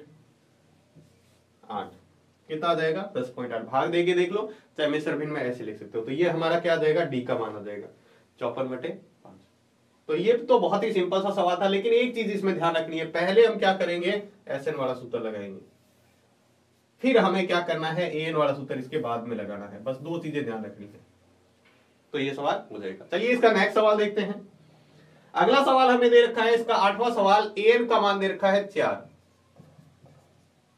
कितना आ जाएगा, 10.8। भाग देके देख लो चाहे मिश्र भिन्न में ऐसे लिख सकते हो। तो ये हमारा क्या आ जाएगा, डी का मान आ जाएगा 54/5। तो ये तो बहुत ही सिंपल सा सवाल था, लेकिन एक चीज इसमें ध्यान रखनी है, पहले हम क्या करेंगे, Sn वाला सूत्र लगाएंगे, फिर हमें क्या करना है, an वाला सूत्र इसके बाद में लगाना है। बस 2 चीजें ध्यान रखनी है, तो ये सवाल हो जाएगा। चलिए इसका नेक्स्ट सवाल देखते हैं। अगला सवाल हमें दे रखा है, इसका 8वां सवाल। an का मान दे रखा है 4,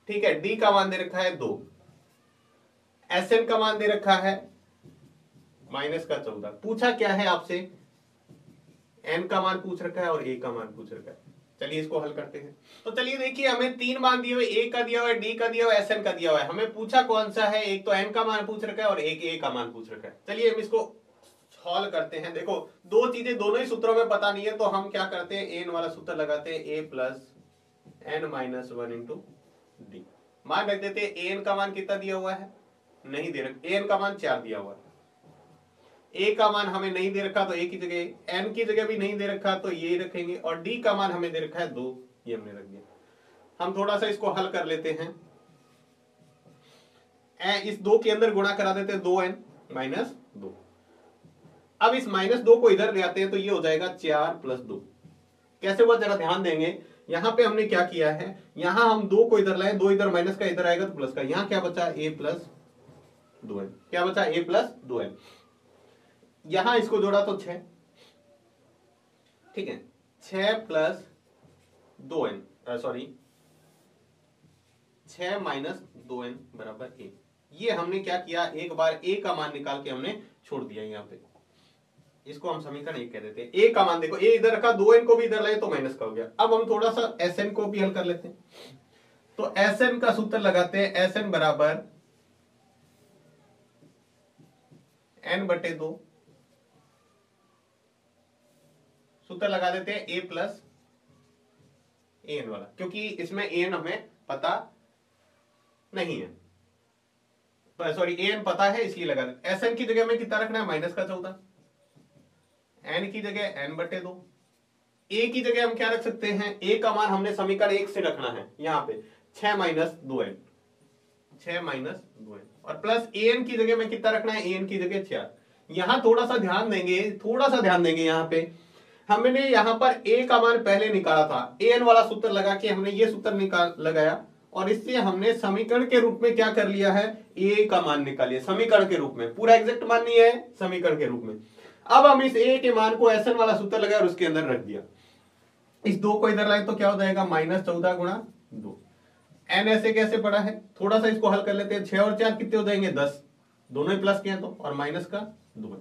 ठीक है। d का मान दे रखा है 2, Sn का मान दे रखा है -14। पूछा क्या है आपसे, n का मान पूछ रखा है और a का मान पूछ रखा है। चलिए इसको हल करते हैं। तो चलिए देखिए, हमें 3 मान दिए हुए, a का दिया हुआ है, d का दिया हुआ है, Sn का दिया हुआ है। हमें पूछा कौन सा है, एक तो n का मान पूछ रखा है और एक a का मान पूछ रखा है। चलिए हम इसको सॉल्व करते हैं। देखो 2 चीजें दोनों ही सूत्रों में पता नहीं है, तो हम क्या करते हैं, n वाला सूत्र लगाते हैं, a plus n minus 1 into D. मान रख देते हैं। an का मान कितना दिया हुआ है, नहीं दे रखा, an का मान 4 दिया हुआ है। a का मान हमें नहीं दे रखा तो a की जगह, n की जगह भी नहीं दे रखा तो ये रखेंगे, और d का मान हमें दे रखा है 2, ये हमने रख दिया। हम थोड़ा सा इसको हल कर लेते हैं। इस 2 के अंदर गुणा करा देते हैं, 2n माइनस 2। अब इस -2 को इधर ले आते हैं तो ये हो जाएगा 4 प्लस 2। कैसे हुआ जरा ध्यान देंगे। यहां पे हमने क्या किया है, यहां हम 2 को इधर लाए, 2 इधर माइनस का, इधर आएगा तो प्लस का। यहां क्या बचा, a प्लस 2n। क्या बचा, a प्लस 2n। यहां इसको जोड़ा तो 6, ठीक है, 6 plus 2n, sorry 6 minus 2n बराबर a। ये हमने क्या किया, एक बार a का मान निकाल के हमने छोड़ दिया यहाँ पे, इसको हम समीकरण 1 कह देते हैं। a का मान देखो, a इधर रखा, 2n को भी इधर लाए तो माइनस का हो गया। अब हम थोड़ा सा sn को भी हल कर लेते हैं। तो sn का सूत्र लगाते हैं, sn बराबर n/2, सूत्र लगा देते हैं a प्लस an वाला, क्योंकि इसमें an हमें पता नहीं है, सॉरी an पता है इसलिए लगा देते। sn की जगह में कितना रखना है, -14, n की जगह n/2, a की जगह हम क्या रख सकते हैं, a का मान हमने समीकरण 1 से रखना है यहाँ पे 6 माइनस 2n, 6 माइनस 2n, और प्लस an की जगह में कितना रखना है, an की जगह 4। यहां थोड़ा सा ध्यान देंगे, यहाँ पे हमने यहाँ पर a का मान पहले निकाला था, an वाला सूत्र लगा के हमने ये सूत्र लगाया, और इससे हमने समीकरण के रूप में क्या कर लिया है, a का मान निकाल लिया समीकरण के रूप में, पूरा एग्जैक्ट मान नहीं है, समीकरण के रूप में। अब हम इस a के मान को SN वाला सूत्र लगाया और उसके अंदर रख दिया। इस 2 को इधर लाए तो क्या हो जाएगा, -14 गुणा 2। n ऐसे कैसे पड़ा है, थोड़ा सा इसको हल कर लेते हैं। 6 और 4 कितने हो जाएंगे, 10, दोनों ही प्लस के हैं तो, और माइनस का 2 है।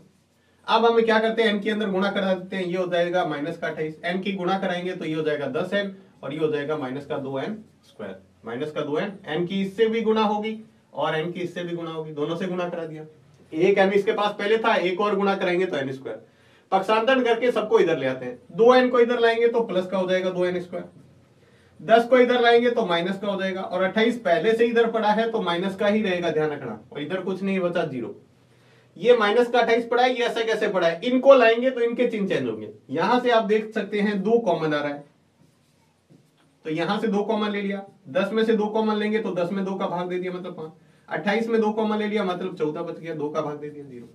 अब हम क्या करते हैं, n के अंदर गुणा करा देते हैं, ये हो जाएगा -28, n की गुणा कराएंगे तो ये हो जाएगा 10n, और ये हो जाएगा -2n², -2n, n की इससे भी गुणा होगी और n की इससे भी गुणा होगी, दोनों से गुणा करा दिया। एक n इसके पास पहले था, एक और गुणा कराएंगे तो n², पक्षांतरण करके सबको इधर ले आते हैं। 2n को इधर लाएंगे तो प्लस का हो जाएगा 2n², 10 को इधर लाएंगे तो माइनस का हो जाएगा, और 28 पहले से इधर पड़ा है तो माइनस का ही रहेगा, ध्यान रखना, और इधर कुछ नहीं बचा 0। ये माइनस का 28 पड़ा है, ये ऐसा कैसे पड़ा है, इनको लाएंगे तो इनके चिन्ह चेंज होंगे। यहां से आप देख सकते हैं 2 कॉमन आ रहा है, तो यहां से 2 कॉमन ले लिया, 10 में से 2 कॉमन लेंगे तो 10 में 2 का भाग दे दिया मतलब 5, 28 में 2 कॉमन ले लिया मतलब 14 बच गया, 2 का भाग दे दिया 0।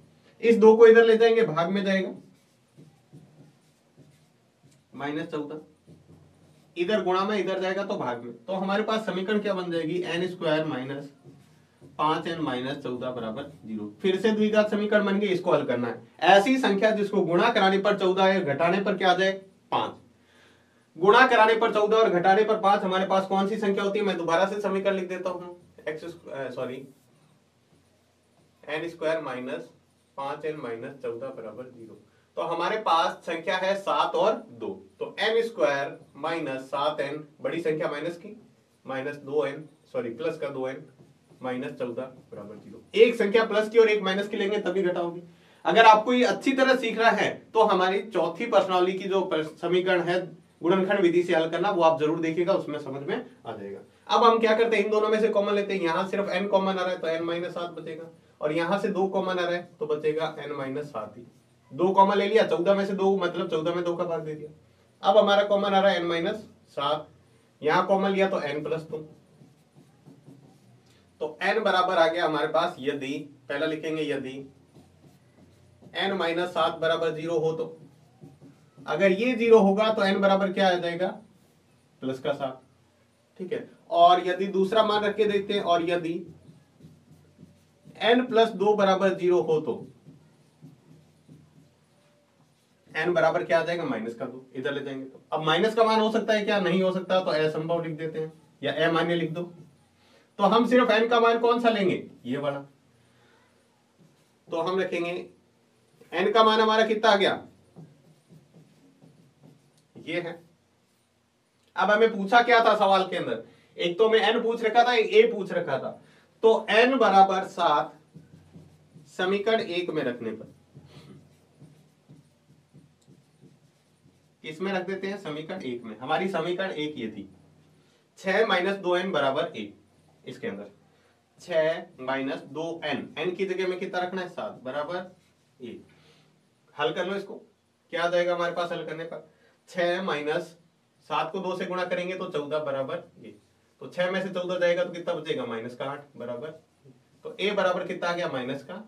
इस 2 को इधर ले जाएंगे, भाग में जाएगा -14, इधर गुणा में इधर जाएगा तो भाग में, तो हमारे पास समीकरण क्या बन जाएगी, n² माइनस 5n माइनस 14 बराबर 0। फिर से द्विघात समीकरण बन गई, इसको हल करना है। ऐसी संख्या जिसको गुणा कराने पर 14 है, घटाने पर क्या आ जाए 5, गुणा कराने पर 14 और घटाने पर 5, हमारे पास कौन सी संख्या होती है, मैं दोबारा से समीकरण लिख देता हूं, n² माइनस 5n माइनस 14 बराबर 0। तो हमारे पास संख्या है 7 और 2, तो n² माइनस 7n, बड़ी संख्या माइनस की, -2n, सॉरी प्लस का 2n माइनस 14 बराबर 0। एक संख्या प्लस की और एक माइनस की लेंगे तभी घटा होगी। अगर आपको ये अच्छी तरह सीखना है तो हमारी चौथी प्रश्नावली की जो समीकरण है गुणनखंड विधि से हल करना, वो आप जरूर देखिएगा, उसमें समझ में आ जाएगा। अब हम क्या करते हैं, इन दोनों में से कॉमन लेते हैं, यहां सिर्फ n कॉमन आ रहा है तो n-7 बचेगा, और यहां से 2 कॉमन आ रहा है तो बचेगा n-7 ही। 2 कॉमन ले लिया, 14 में से 2 मतलब 14 में 2 का भाग दे दिया। अब हमारा कॉमन आ रहा है n-7, यहां कॉमन लिया तो n+2, तो n बराबर आ गया हमारे पास, यदि पहला लिखेंगे, यदि n-7 बराबर 0 हो, तो अगर ये 0 होगा तो n बराबर क्या आ जाएगा, प्लस का 7, ठीक है। और यदि दूसरा मान रख के देखते हैं, और यदि n+2 बराबर 0 हो तो n बराबर क्या आ जाएगा, -2, इधर ले जाएंगे तो। अब माइनस का मान हो सकता है क्या, नहीं हो सकता, तो असंभव लिख देते हैं, या अमान्य लिख दो। तो हम सिर्फ n का मान कौन सा लेंगे, ये वाला, तो हम रखेंगे n का मान हमारा कितना आ गया, ये है। अब हमें पूछा क्या था सवाल के अंदर, एक तो मैं n पूछ रखा था, एक a पूछ रखा था, तो n बराबर 7 समीकरण 1 में रखने पर, इसमें रख देते हैं समीकरण 1 में। हमारी समीकरण 1 ये थी, 6 माइनस 2n बराबर 1, इसके अंदर 6 माइनस 2n, n की जगह में कितना रखना है, 7 बराबर 1। हल कर लो इसको, क्या आ जाएगा हमारे पास हल करने पर, 6 माइनस 7 को 2 से गुणा करेंगे तो 14 बराबर 1, तो 6 में से 14 जाएगा तो कितना बचेगा, -8 बराबर, तो a बराबर कितना आ गया, -8,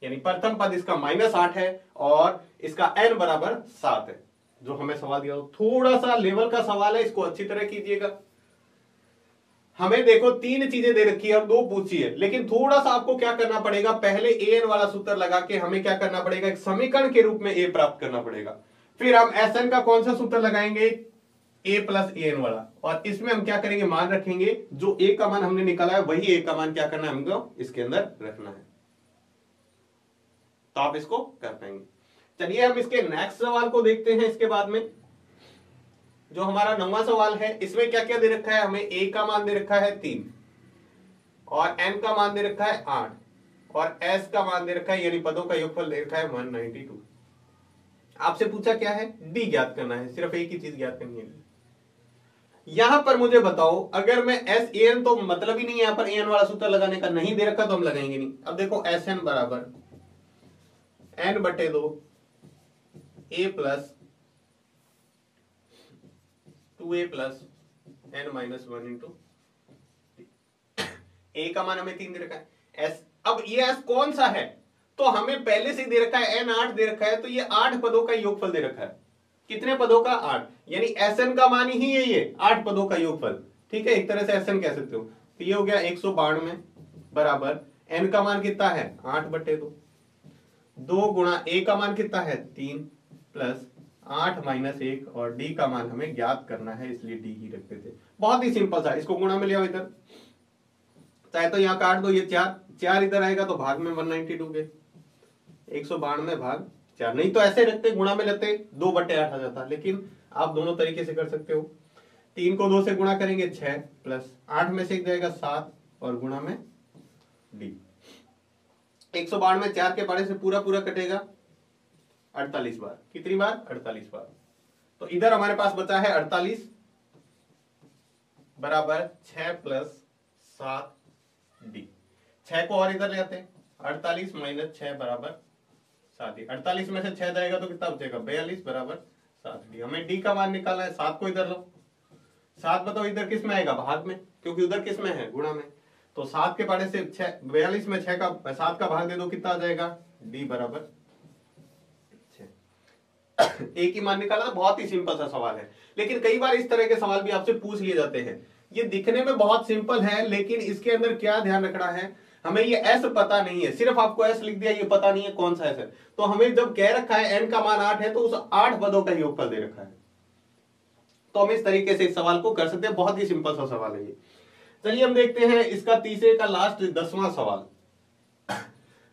यानी प्रथम पद इसका -8 है और इसका n बराबर 7 है, जो हमें सवाल दिया। थोड़ा सा लेवल का सवाल है, इसको अच्छी तरह कीजिएगा। हमें देखो तीन चीजें दे रखी है और दो पूछी है, लेकिन थोड़ा सा आपको क्या करना पड़ेगा, पहले an वाला सूत्र लगा के हमें क्या करना पड़ेगा, एक समीकरण के रूप में a प्राप्त करना पड़ेगा। फिर हम Sn का कौन सा सूत्र लगाएंगे, a प्लस an वाला, और इसमें हम क्या करेंगे, मान रखेंगे, जो a का मान हमने निकाला है वही a का मान क्या करना है हमको इसके अंदर रखना है, तो आप इसको कर पाएंगे। चलिए हम इसके नेक्स्ट सवाल को देखते हैं। इसके बाद में जो हमारा 9वां सवाल है, इसमें क्या क्या दे रखा है, हमें a का मान दे रखा है 3 और n का मान दे रखा है 8 और s का मान दे रखा है यानी पदों का योगफल दे रखा है 192। आपसे पूछा क्या है, d ज्ञात करना है, सिर्फ एक ही चीज ज्ञात करनी है। यहां पर मुझे बताओ, अगर मैं एस एन, तो मतलब ही नहीं है यहां पर एन वाला सूत्र लगाने का, नहीं दे रखा तो हम लगाएंगे नहीं। अब देखो एस एन बराबर n/2 a plus 2a plus n-1 into a का मान हमें 3 दे रखा है। s, अब ये s कौन सा है, तो हमें पहले से दे रखा है n 8 दे रखा है, तो ये 8 पदों का योगफल दे रखा है। कितने पदों का, 8, यानी Sn का मान ही है ये 8 पदों का योगफल। ठीक है, एक तरह से Sn कह सकते हो। तो ये हो गया 192 बराबर n का मान कितना है 8/2, 2 गुणा a का मान कितना है 3 प्लस 8 माइनस 1 और d का मान हमें ज्ञात करना है, इसलिए d ही रखते थे। बहुत ही सिंपल था, इसको गुणा में ले आओ इधर, चाहे तो यहाँ काट दो, ये 4 इधर आएगा तो भाग में 192 के 192 भाग 4, नहीं तो ऐसे रखते गुणा में लेते 2/8 आ जाता, लेकिन आप दोनों तरीके से कर सकते हो। 3 को 2 से गुणा करेंगे 6 प्लस 8 में से एक जाएगा 7 और गुणा में d। 192 4 के पारे से पूरा पूरा कटेगा 48 बार। कितनी बार, 48 बार। तो इधर हमारे पास बचा है 48 बराबर 6 प्लस 7d। 6 को और इधर ले आते हैं, 48 माइनस 6 बराबर 7d। 48 में से 6 जाएगा तो कितना बचेगा 42 बराबर 7d। हमें d का मान निकालना है, 7 को इधर लो, 7 बताओ इधर किस में आएगा, भाग में, क्योंकि उधर किस में है, गुणा में। तो 7 के पारे से 42 में 7 का भाग दे दो, कितना आ जाएगा d बराबर 6। एक ही मान निकाला। बहुत ही सिंपल सा सवाल है, लेकिन कई बार इस तरह के सवाल भी आपसे पूछ लिए जाते हैं। ये दिखने में बहुत सिंपल है, लेकिन इसके अंदर क्या ध्यान रखना है, हमें ये एस पता नहीं है, सिर्फ आपको एस लिख दिया, ये पता नहीं है कौन सा एस है। तो हमें जब कह रखा है एन का मान 8 है, तो उस 8 पदों का योगफल दे रखा है, तो हम इस तरीके से इस सवाल को कर सकते हैं। बहुत ही सिंपल सा सवाल है ये। चलिए हम देखते हैं इसका तीसरे का लास्ट 10वां सवाल।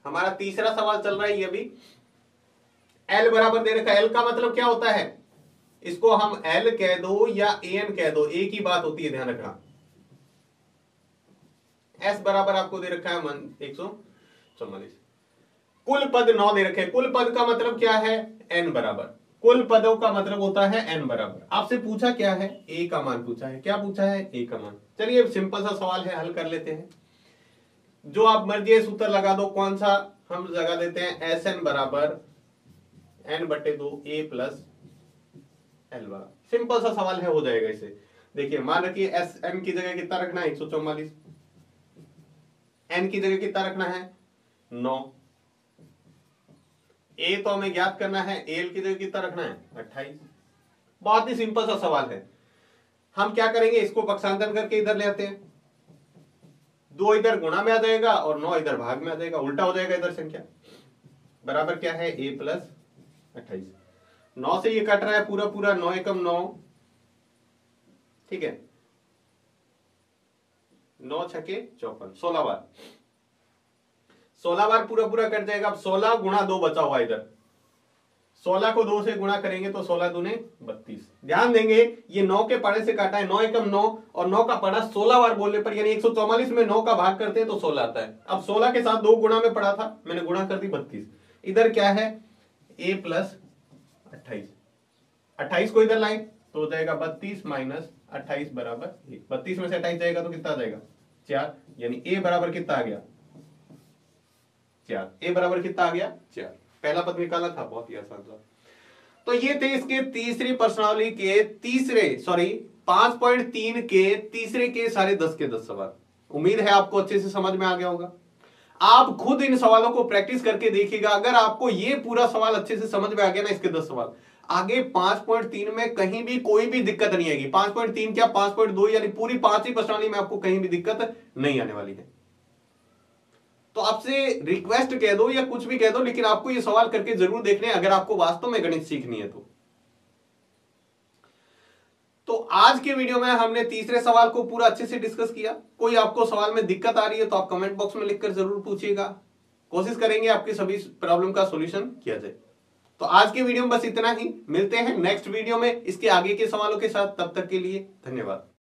हमारा तीसरा सवाल चल रहा है, ये भी L बराबर दे रखा है। L का मतलब क्या होता है, इसको हम L कह दो या AN कह दो, एक ही बात होती है, ध्यान रखना। S बराबर आपको दे रखा है 144। कुल पद 9 दे रखे हैं। कुल पद का मतलब क्या है, n बराबर, कुल पदों का मतलब होता है n बराबर। आपसे पूछा क्या है, a का मान पूछा है। क्या पूछा है, a का मान। चलिए सिंपल सा सवाल है, हल कर लेते हैं। जो आप मर्जी है सूत्र लगा दो, कौन सा हम लगा देते हैं, Sn बराबर n/2 a प्लस l बराबर। सिंपल सा सवाल है, हो जाएगा इसे। देखिए मान रखिए Sn की जगह कितना रखना है 144, n की जगह कितना रखना है 9, a तो हमें ज्ञात करना है, l की जगह कितना रखना है 28। बहुत ही सिंपल सा सवाल है। हम क्या करेंगे, इसको पक्षांतर करके इधर ले आते हैं, 2 इधर गुणा में आ जाएगा और 9 इधर भाग में आ जाएगा, उल्टा हो जाएगा इधर संख्या। बराबर क्या है a प्लस 28। 9 से ये कट रहा है पूरा पूरा, 9 एकम 9, ठीक है, 9 छके 54, 16 बार, 16 बार पूरा पूरा कट जाएगा। अब 16 गुणा 2 बचा हुआ इधर, 16 को 2 से गुणा करेंगे तो 16 दूने 32। ध्यान देंगे ये 9 के पाड़े से काटा है, 9 एकम 9 और 9 का पाड़ा 16 बार बोलने पर, यानी 144 में 9 का भाग करते हैं तो 16 आता है। अब 16 के साथ 2 गुणा में पड़ा था, मैंने गुणा कर दी 32। इधर क्या है a प्लस 28, 28 को इधर लाए तो हो जाएगा 32 माइनस 28 बराबर 1। 32 में से 28 जाएगा तो कितना आ जाएगा 4, यानी a बराबर कितना आ गया 4। a बराबर कितना आ गया 4। पहला पद निकाला था, बहुत ही आसान था। तो ये थे इसके तीसरी प्रश्नावली के 5.3 के तीसरे के सारे 10 के 10 सवाल। उम्मीद है आपको अच्छे से समझ में आ गया होगा। आप खुद इन सवालों को प्रैक्टिस करके देखिएगा। अगर आपको ये पूरा सवाल अच्छे से समझ में आ गया ना, इसके 10 सवाल, आगे 5.3 में कहीं भी कोई भी दिक्कत नहीं आएगी। 5.3 क्या 5.2 यानी पूरी 5 ही प्रश्नावली में आपको कहीं भी दिक्कत नहीं आने वाली है। तो आपसे रिक्वेस्ट कह दो या कुछ भी कह दो, लेकिन आपको ये सवाल करके जरूर देखने अगर आपको वास्तव में गणित सीखनी है तो आज के वीडियो में हमने तीसरे सवाल को पूरा अच्छे से डिस्कस किया। कोई आपको सवाल में दिक्कत आ रही है तो आप कमेंट बॉक्स में लिखकर जरूर पूछिएगा, कोशिश करेंगे आपकी सभी प्रॉब्लम का सॉल्यूशन किया जाए। तो आज के वीडियो में बस इतना ही, मिलते हैं नेक्स्ट वीडियो में इसके आगे के सवालों के साथ। तब तक के लिए धन्यवाद।